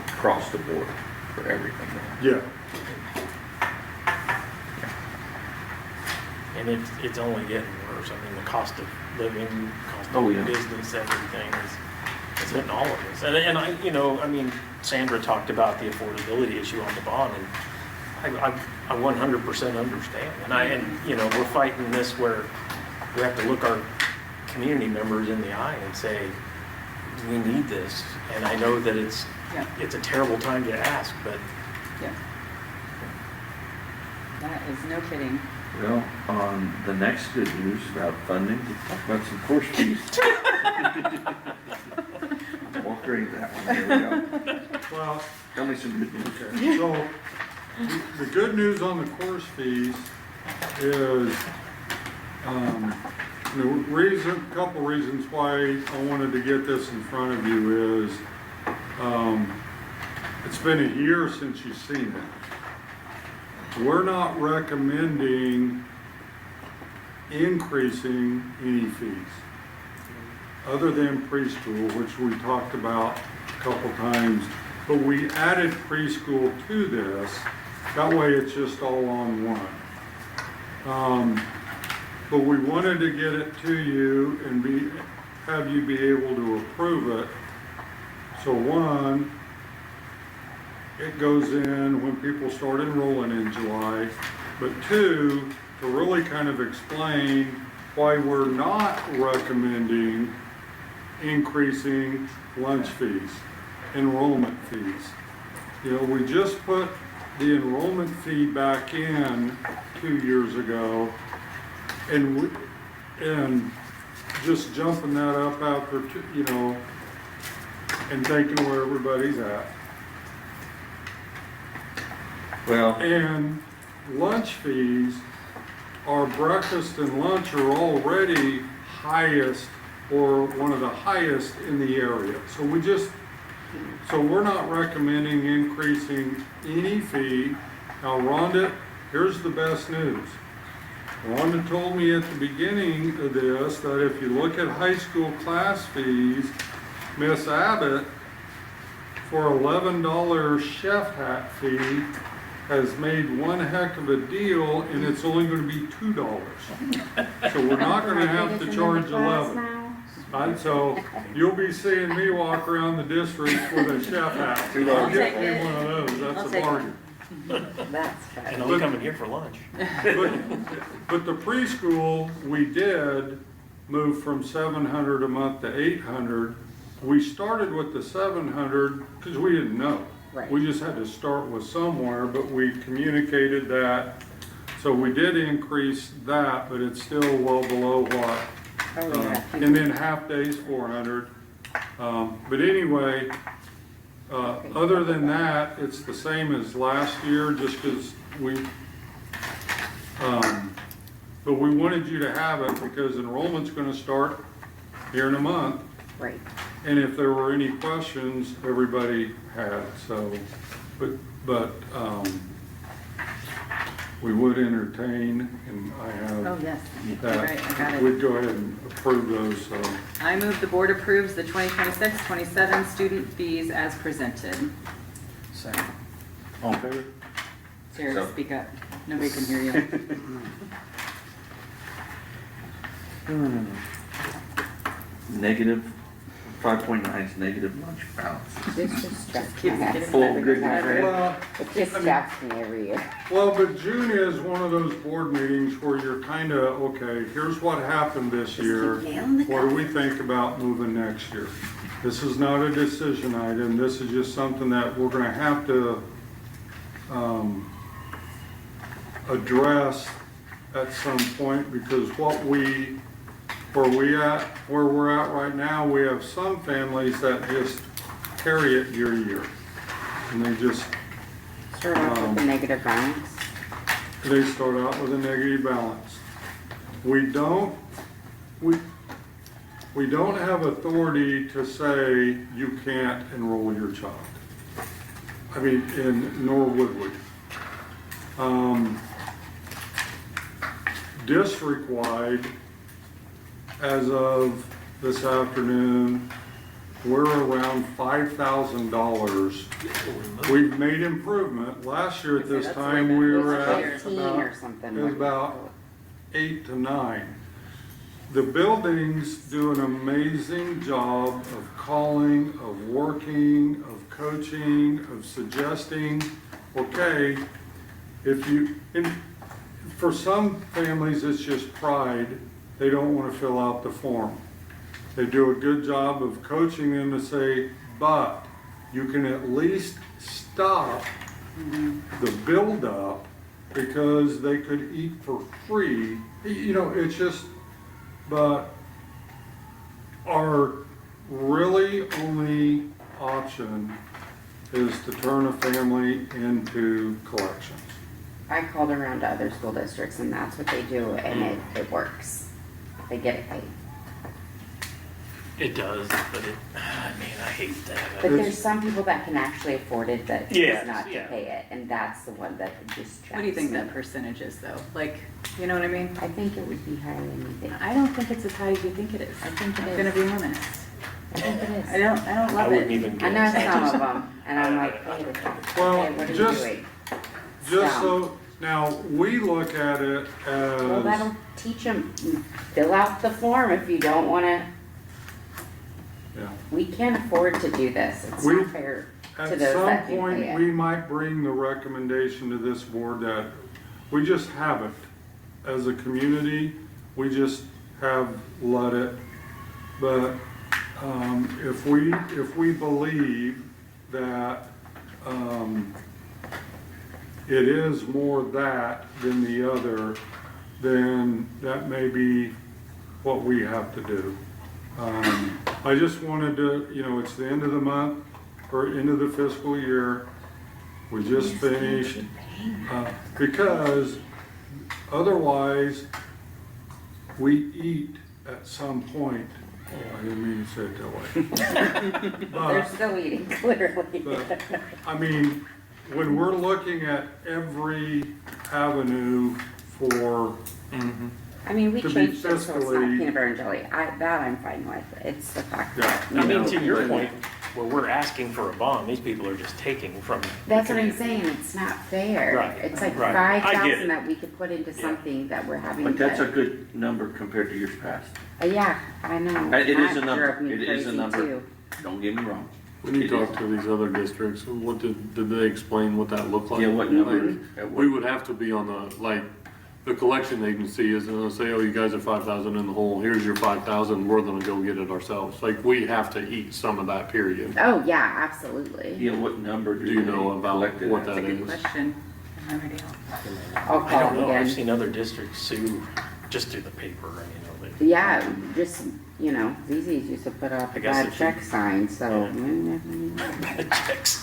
across the board for everything. Yeah. And it's only getting worse. I mean, the cost of living, cost of Oh, yeah. business, everything is hitting all of us. And I Sandra talked about the affordability issue on the bond, and I 100% understand. And we're fighting this where we have to look our community members in the eye and say, we need this. And I know that it's a terrible time to ask, but Yeah. That is no kidding. Well, on the next good news about funding, we talk about some course fees. Walk right into that one. There we go. Well, Tell me some good news. okay, so the good news on the course fees is, couple reasons why I wanted to get this in front of you is, it's been a year since you've seen it. We're not recommending increasing any fees, other than preschool, which we talked about a couple times, but we added preschool to this. That way it's just all on one. But we wanted to get it to you and have you be able to approve it. So one, it goes in when people start enrolling in July. But two, to really kind of explain why we're not recommending increasing lunch fees, enrollment fees. We just put the enrollment fee back in 2 years ago, and just jumping that up after, and thinking where everybody's at. Well, And lunch fees, our breakfast and lunch are already highest, or one of the highest in the area. So we're not recommending increasing any fee. Now Rhonda, here's the best news. Rhonda told me at the beginning of this that if you look at high school class fees, Miss Abbott for $11 chef hat fee has made one heck of a deal, and it's only gonna be $2. So we're not gonna have to charge 11. So you'll be seeing me walk around the district with a chef hat. I'll get me one of those, I'll that's a take it. bargain. That's And fun. I'm coming here for lunch. But the preschool, we did move from 700 a month to 800. We started with the 700 because we didn't know. Right. We just had to start with somewhere, but we communicated that. So we did increase that, but it's still well below what. Oh, yeah. And then half days 400. But anyway, other than that, it's the same as last year, just because but we wanted you to have it because enrollment's gonna start here in a month. Right. And if there were any questions, everybody had, so, but, we would entertain, and I Oh, have yes, that. right, I got it. We'd go ahead and approve those, so. I move the board approves the 2026-27 student fees as presented. Second. All in favor? Sarah, So- speak up. Nobody can hear you. Negative, 5.9 is negative lunch balance. This just strikes Keeps my head. getting Full better. goodness, Better. right? Well, It just strikes me every year. well, but June is one of those board meetings where you're kinda, okay, here's what happened this year. What do we think about moving next year? This is not a decision item, this is just something that we're gonna have to, address at some point, because where we're at right now, we have some families that just carry it year to year. And they just, Start off with the negative balance. they start out with a negative balance. We don't have authority to say you can't enroll your child. I mean, nor would we. District-wide, as of this afternoon, we're around $5,000. We've made improvement. Last year at this That's time, way we better. were at 15 about, or something. it was about 8 to 9. The buildings do an amazing job of calling, of working, of coaching, of suggesting, okay, for some families, it's just pride. They don't want to fill out the form. They do a good job of coaching them to say, but you can at least stop the buildup because they could eat for free. You know, it's just, but our really only option is to turn a family into collections. I called around to other school districts and that's what they do and it works. They get it paid. It does, but I hate that. But there's some people that can actually afford it that Yes, choose not to yeah. pay it, and that's the one that just What do you think me. that percentage is though? Like, you know what I mean? I think it would be higher than you think. I don't think it's as high as you think it is. I think it I'm is. gonna be honest. I think it is. I don't I love wouldn't it. even I know guess. some of them, and I'm like, wait a second. Well, Okay, what are you just- doing? Just Stop. so, now, we look at it Well, as, that'll teach them, fill out the form if you don't wanna, yeah. we can't afford to do this, it's We- not fair to At those some that can point, pay we it. might bring the recommendation to this board that we just haven't. As a community, we just have let it. But if we believe that it is more that than the other, then that may be what we have to do. I just wanted to, it's the end of the month, or end of the fiscal year. We just finished, because otherwise, we eat at some point. Oh, I didn't mean to say it that way. They're still eating, literally. But, I mean, when we're looking at every avenue for, I mean, we to be changed it so it's not fiscally- peanut butter and jelly, that I'm fine with, it's the fact Yeah. that. I mean, to your point, where we're asking for a bond, these people are just taking from. the That's what I'm community. saying, it's not fair. Right, It's like right. I get 5,000 it. that we could put into Yeah. something that we're having. But that's a to- good number compared to years past. Yeah, I know. It is a That number. drove me It is a crazy, number. too. Don't get me wrong. When you It talk is. to these other districts, what did they explain what that looked like? Yeah, what number? Like, At what- we would have to be on the, like, the collection agency isn't gonna say, oh, you guys are 5,000 in the hole, here's your 5,000, we're gonna go get it ourselves. Like, we have to eat some of that period. Oh, yeah, absolutely. Yeah, what number Do you know about collect it what at? that That's a good is? question. I have no idea. I'll I call don't it know, I've again. seen other districts sue just through the paper, and Yeah, just, ZZ's used to put up I a guess bad if check you- sign, so. they, checks.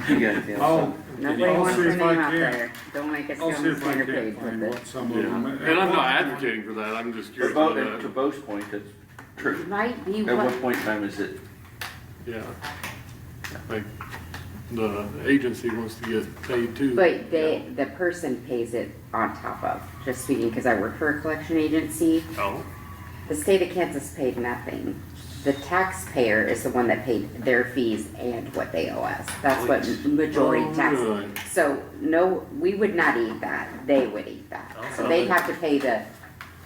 You got anything else? I'll, Nobody I'll wants see their if name I out can. there. Don't make us I'll go see on the if I center can page find with what it. some of Yeah, them. and I'm not advocating for that, I'm just curious. About, what to that- Bo's point, that's true. Might be At what what, point in time is it? Yeah. Like, the agency wants to get paid too. but the person pays it on top of, just speaking, because I work for a collection agency. Oh, The state of Kansas paid nothing. The taxpayer is the one that paid their fees and what they owe us. That's what majority Oh, tax. really? So, no, we would not eat that, they would eat that. So Oh. they'd have to pay the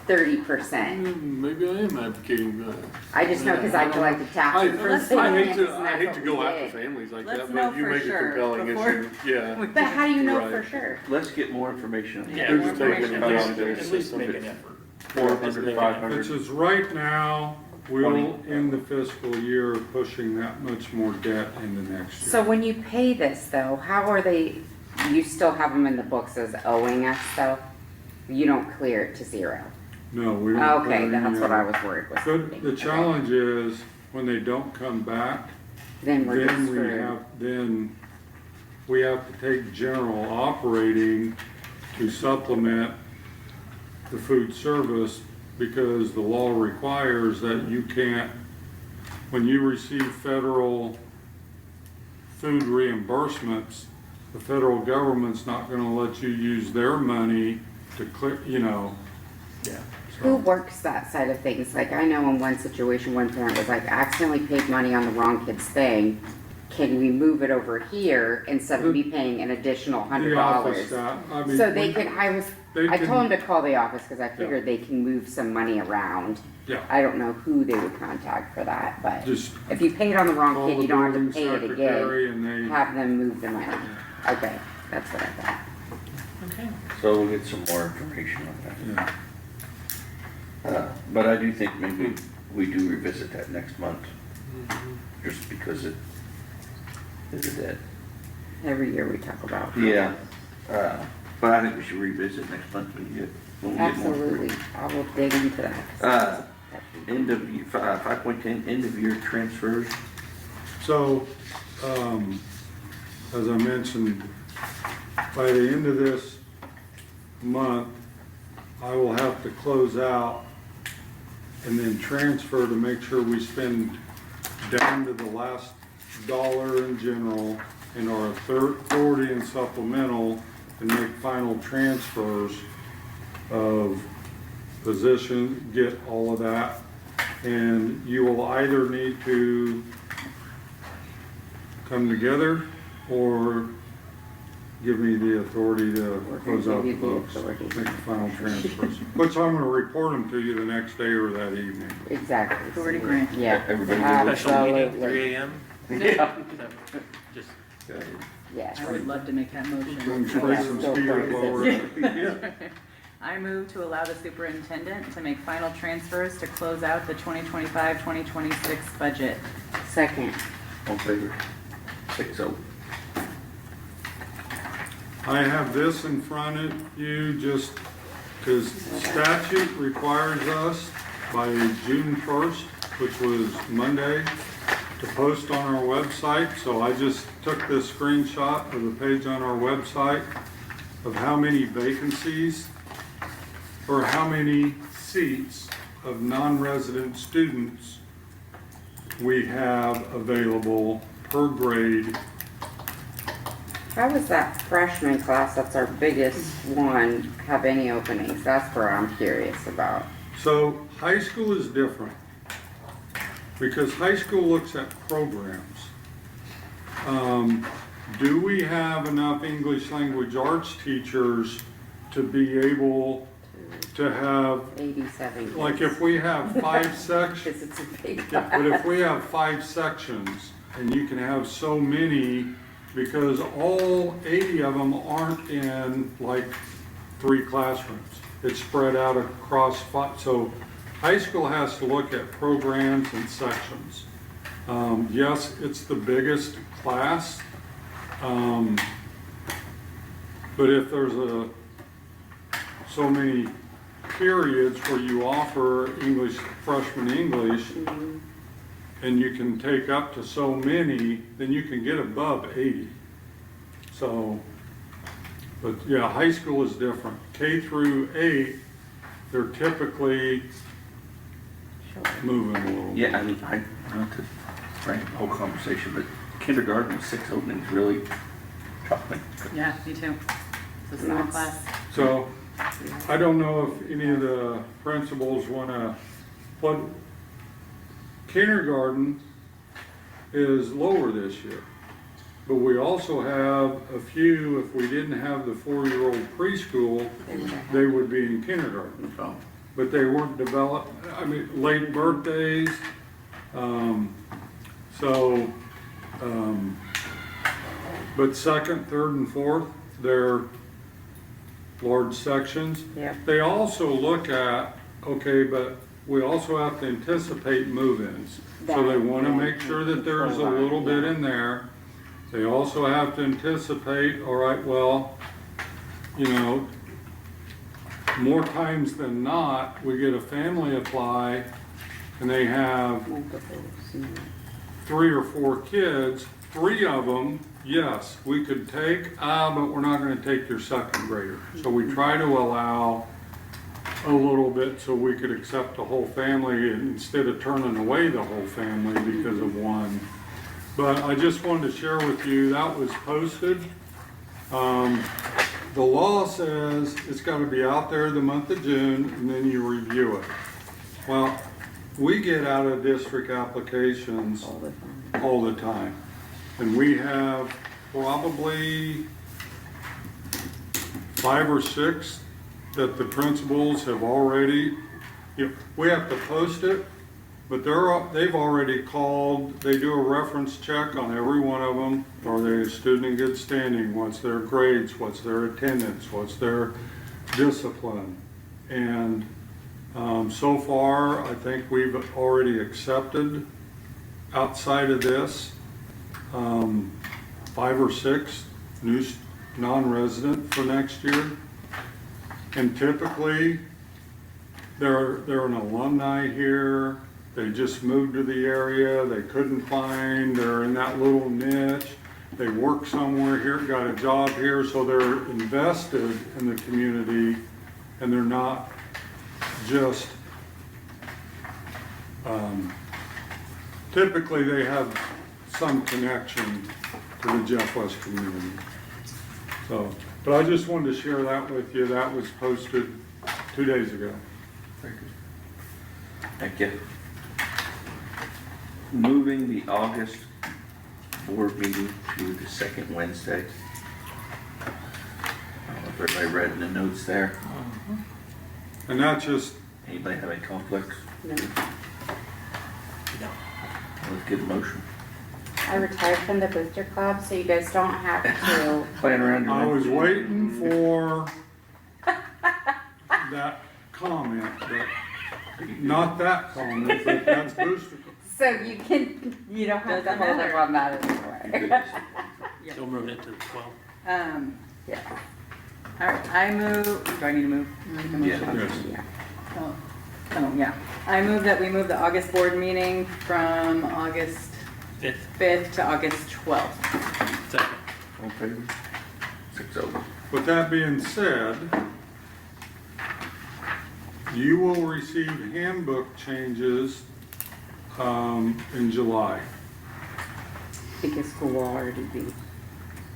30%. Maybe I am advocating that. I just know because I collected I, taxes for the state I of hate Kansas, to, and I that's hate what to we go after did. families like Let's that, know but you for make a sure compelling before- issue, yeah. But how do you know Right. for sure? Let's get more information. yeah, They're more just taking information. it At down least- to at least system. make an effort. 400, 500. Which is right now, we'll 20. end the fiscal year pushing that much more debt into next year. So when you pay this though, how are they, you still have them in the books as owing us though? You don't clear it to zero? No, we don't. Okay, put any that's what I of was worried with. it. The challenge is, when they don't come back, Then we're just then screwed. we have to take general operating to supplement the food service, because the law requires that you can't, when you receive federal food reimbursements, the federal government's not gonna let you use their money to clear, Yeah. Who works that side of things? Like I know in one situation, one parent was like accidentally paid money on the wrong kid's thing. Can we move it over here instead of me paying an additional The office $100? staff, I mean. So they we- can, they I can- told them to call the office because I figured they can move some money around. Yeah. I don't know who they would contact for that, but Just if you paid on the wrong call kid, the you don't have to building pay it secretary again. and they, Have them move the money. Okay, that's what I thought. Okay. So we'll get some more information on that. yeah. But I do think maybe we do revisit that next month, Mm-hmm. just because it is a debt. Every year we talk about. Yeah, but I think we should revisit next month when we get more. Absolutely. I will dig into that. Uh, End of, 5.10, end of year transfers. So, as I mentioned, by the end of this month, I will have to close out and then transfer to make sure we spend down to the last dollar in general in our 40 and supplemental, and make final transfers of position, get all of that. And you will either need to come together or give me the authority to We're close gonna out the give you the books, authority. make the final transfers, which I'm gonna report them to you the next day or that evening. Exactly. Authority grant. Yeah. Everybody good with Special meeting, Absolutely. 3 a.m. Yeah. Just, Yes. I would love to make that Gonna motion. spray some speed while we're. I move to allow the superintendent to make final transfers to close out the 2025-2026 budget. Second. All in favor? 6-0. I have this in front of you just because statute requires us by June 1st, which was Monday, to post on our website. So I just took this screenshot of the page on our website of how many vacancies or how many seats of non-resident students we have available per grade. How does that freshman class, that's our biggest one, have any openings? That's where I'm curious about. So high school is different. because high school looks at programs. Do we have enough English language arts teachers to be able to have, 87. like if we have 5 sections, Because it's a big but if we have 5 sections and you can have so many, because all 80 of them aren't in like 3 classrooms. It's spread out across 5, so high school has to look at programs and sections. Yes, it's the biggest class, but if there's so many periods where you offer English, freshman English, and you can take up to so many, then you can get above 80. So, but yeah, high school is different. K through 8, they're typically moving a little. Yeah, I mean, not to bring the whole conversation, but kindergarten with 6 openings really shocked me. Yeah, me too. It's a small class. So, I don't know if any of the principals wanna, but kindergarten is lower this year. But we also have a few, if we didn't have the 4-year-old preschool, they would be in kindergarten. So, But they weren't developed, I mean, late birthdays, but second, third, and fourth, they're large sections. Yeah. They also look at, okay, but we also have to anticipate move-ins. So they want to make sure that there's a little bit in there. They also have to anticipate, all right, well, you know, more times than not, we get a family apply and they have 3 or 4 kids, 3 of them, yes, we could take, but we're not gonna take your second grader. So we try to allow a little bit so we could accept the whole family instead of turning away the whole family because of one. But I just wanted to share with you, that was posted. The law says it's got to be out there the month of June and then you review it. Well, we get out of district applications all the time. And we have probably 5 or 6 that the principals have already, we have to post it, but they've already called, they do a reference check on every one of them. Are they a student in good standing? What's their grades? What's their attendance? What's their discipline? And so far, I think we've already accepted, outside of this, 5 or 6 new non-resident for next year. And typically, they're an alumni here. They just moved to the area, they couldn't find, they're in that little niche, they work somewhere here, got a job here, so they're invested in the community, and they're not just, typically they have some connection to the Jeff West community. So, but I just wanted to share that with you. That was posted 2 days ago. very good. Thank you. Moving the August board meeting to the 2nd Wednesday. I don't know if everybody read in the notes there. And that's just, Anybody have any conflicts? No. Let's get a motion. I retired from the booster club, so you guys don't have to. Playing around your I was room. waiting for that comment, but not that comment, but that's booster. So you don't have to Doesn't hold up matter. on that You anymore. could- Still moving it to the 12th. Yeah. All right, I move, do I need to move? Make a motion? Yes. Yeah. Oh, yeah. I move that we move the August board meeting from August 5th to August 12th. Second. All in favor? 6-0. With that being said, you will receive handbook changes in July. Because school will already be.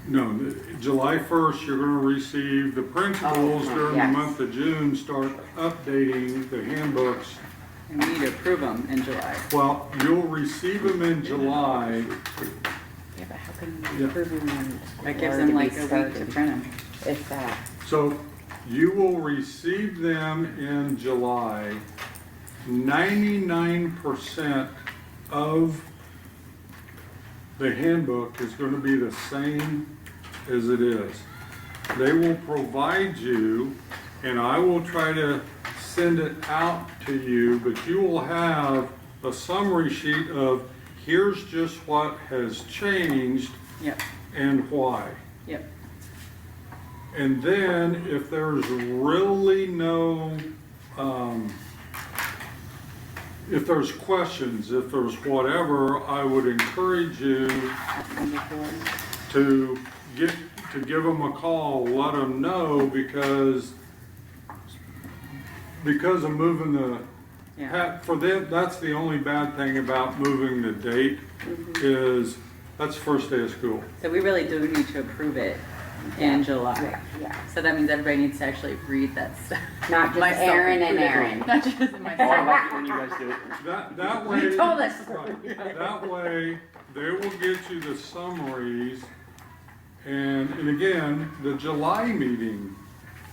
No, July 1st, you're gonna receive, the principals Oh, during the yes. month of June start updating the handbooks And we need to approve them in July. Well, you'll receive them in July. Yeah, but how can Yeah. you approve them? That gives them like a week to print them. If that. So you will receive them in July. 99% of the handbook is going to be the same as it is. They will provide you, and I will try to send it out to you, but you will have a summary sheet of here's just what has changed Yep, and why. yep. And then if there's really no, if there's questions, if there's whatever, I would encourage you to give them a call, let them know, because of moving the, Yeah. for them, that's the only bad thing about moving the date, is that's first day of school. So we really do need to approve it in July. Yeah. So that means everybody needs to actually read that stuff. Not just Myself Aaron and included. Aaron. Not just Oh, I myself. like it when you guys do it. That way. You told us. Right. That way, they will get you the summaries, and again, the July meeting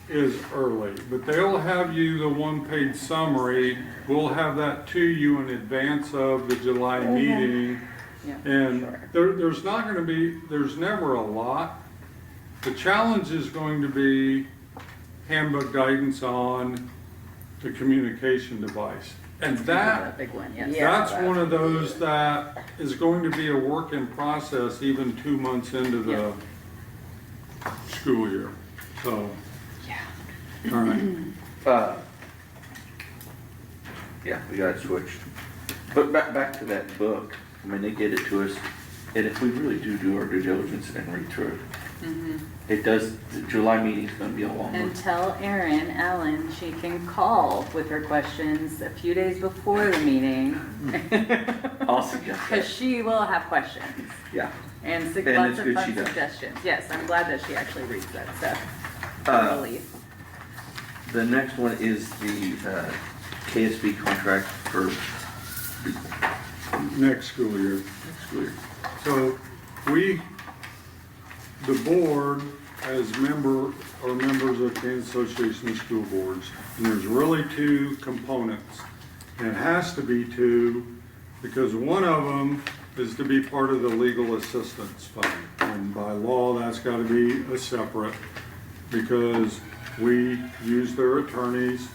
is early, but they'll have you the one-page summary. We'll have that to you in advance of the July meeting. Yeah. And there's not gonna be, there's never a lot. The challenge is going to be handbook guidance on the communication device. And That's a big one, yes. that's one of those that is going to be a work in process even 2 months into the school year. So, all right. Yeah, we got it switched. But back to that book, I mean, they get it to us, and if we really do our due diligence and read through it, it does, the July meeting's gonna be a long And one. tell Erin, Ellen, she can call with her questions a few days before the meeting. I'll suggest Because that, she will have questions yeah. and And lots it's of good fun she does. suggestions. Yes, I'm glad that she actually reads that stuff. Uh, Relief. The next one is the KSB contract for Next school year. next school year. So the board as members of Kansas Association of School Boards, and there's really two components. And it has to be two, because one of them is to be part of the legal assistance fund. And by law, that's gotta be a separate, because we use their attorneys,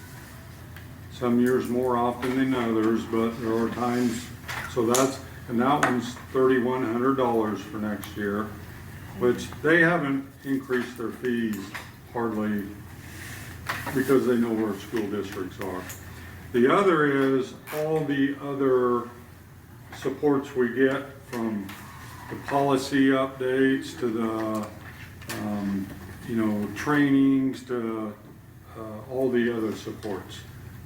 some years more often than others, but there are times, and that one's $3,100 for next year, which they haven't increased their fees hardly because they know where school districts are. The other is all the other supports we get, from the policy updates to the, trainings to all the other supports.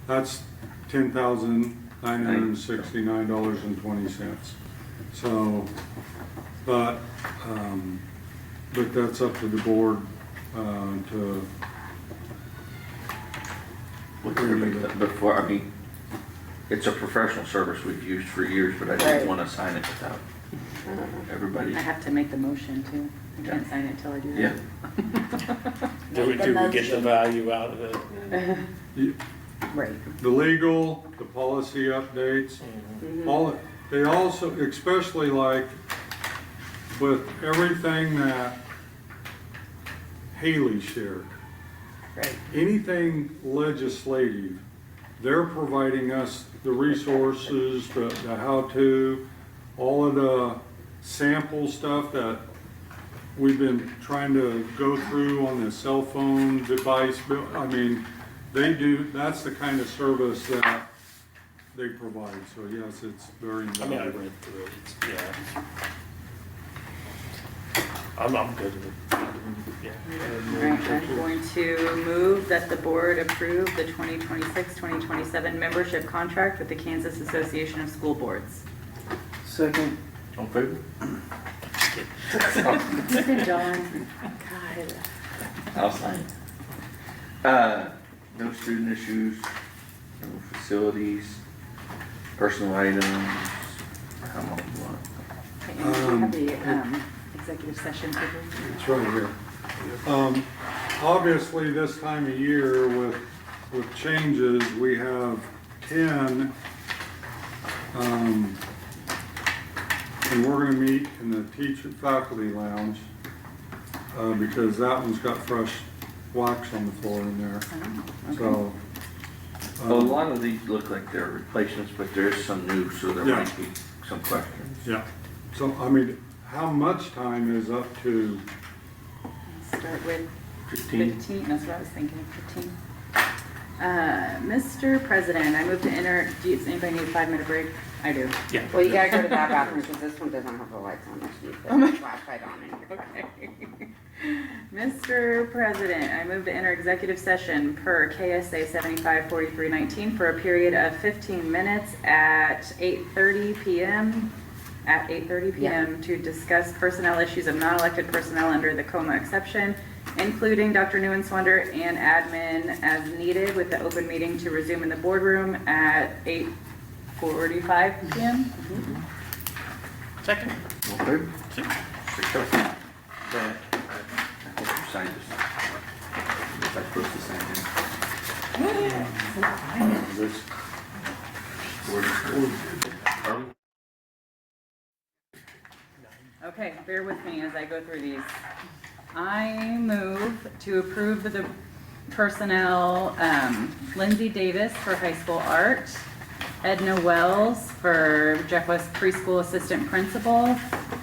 That's $10,969.20. So, but that's up to the board to. Before, I mean, it's a professional service we've used for years, but I Right. didn't want to sign it without everybody. I have to make the motion too. I can't sign it till I do that. Yeah. Do we get the value out of it? Right. The legal, the policy updates, they also, especially like with everything that Haley shared, Right. anything legislative, they're providing us the resources, the how-to, all of the sample stuff that we've been trying to go through on the cell phone device. I mean, they do, that's the kind of service that they provide. So yes, it's very I mean, I valuable. read through it, yeah. I'm good with it. Yeah. All right, I'm going to move that the board approve the 2026-2027 membership contract with the Kansas Association of School Boards. Second. All in favor? Listen, John. God. I'll sign it. No student issues, no facilities, Personal items, how much, what? Okay, and you have the executive session paper. It's right here. Obviously, this time of year with changes, we have 10, and we're gonna meet in the teacher faculty lounge, because that one's got fresh wax on the floor in there, Oh, okay. so. Well, a lot of these look like they're replacements, but there is some new, so there Yeah. might be some questions. Yeah, so, I mean, how much time is up to, Start with 15? 15, that's what I was thinking, 15. Mr. President, I move to enter, does anybody need a 5-minute break? I do. Yeah. Well, you gotta go to that bathroom because this one doesn't have the lights on, this needs the flashlight on it. Okay. Mr. President, I move to enter executive session per KSA 754319 for a period of 15 minutes at 8:30 PM, to discuss personnel issues of non-elected personnel under the COMA exception, including Dr. Neuenswander and admin as needed, with the open meeting to resume in the boardroom at 8:45 PM. Second. Okay. 6:05. But I hope you signed this. If I'm supposed to sign it. This. Okay, bear with me as I go through these. I move to approve the personnel, Lindsay Davis for high school art, Edna Wells for Jeff West preschool assistant principal,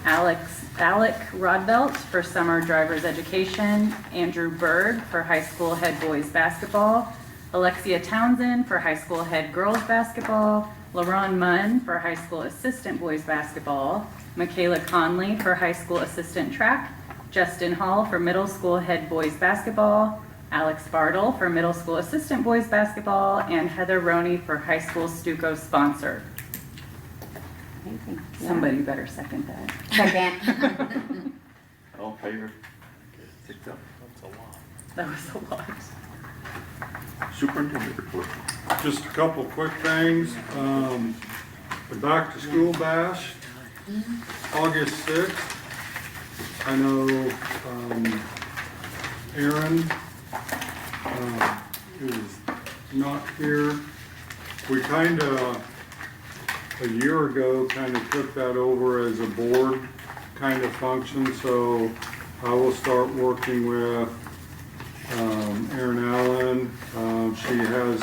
Alec Rodbelt for summer driver's education, Andrew Berg for high school head boys basketball, Alexia Townsend for high school head girls basketball, LaRon Munn for high school assistant boys basketball, Michaela Conley for high school assistant track, Justin Hall for middle school head boys basketball, Alex Bartle for middle school assistant boys basketball, and Heather Roney for high school Stuco sponsor. Amazing. Yeah. Somebody better second that. Second. All in favor? Ticked up. That's a lot. That was a lot. Superintendent report. just a couple quick things. The back to school bash, August 6th. I know, Aaron, is not here. We a year ago, took that over as a board function, so I will start working with, Aaron Allen. She has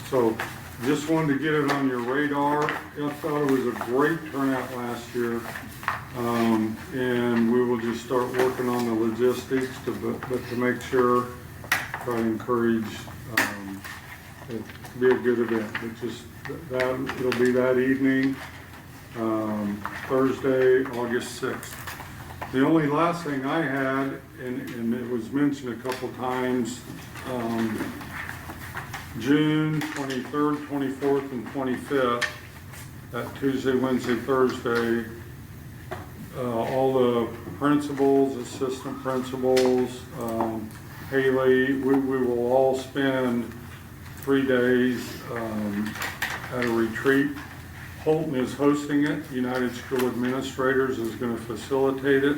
so just wanted to get it on your radar. I thought it was a great turnout last year. And we will just start working on the logistics but to make sure, try to encourage, it to be a good event. But just that, it'll be that evening, Thursday, August 6th. The only last thing I had, and it was mentioned a couple times, June 23rd, 24th, and 25th, that Tuesday, Wednesday, Thursday, all the principals, assistant principals, Haley, we will all spend 3 days at a retreat. Holton is hosting it. United School Administrators is going to facilitate it.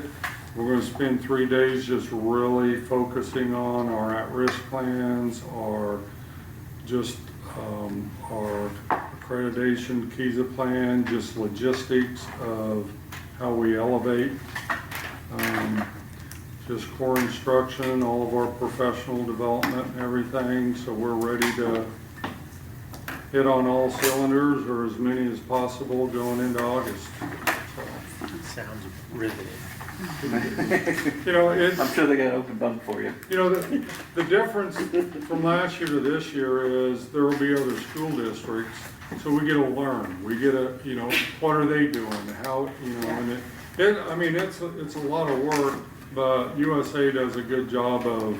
We're going to spend 3 days just really focusing on our at-risk plans, our accreditation KISA plan, just logistics of how we elevate, just core instruction, all of our professional development and everything. So we're ready to hit on all cylinders, or as many as possible, going into August. Sounds riveting. You know, it's, I'm sure they got an open bunk for you. you know, the difference from last year to this year is there will be other school districts, so we get to learn. We get to, you know, what are they doing? How, you know, and I mean, it's a lot of work, but USA does a good job of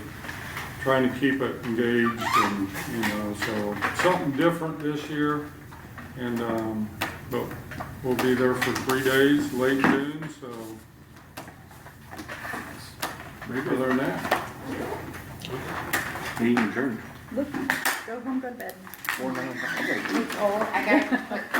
trying to keep it engaged, and, you know, so something different this year. And, but we'll be there for 3 days, late June, so. Other than that, Meeting adjourned. Go home, go to bed. 4:09. I got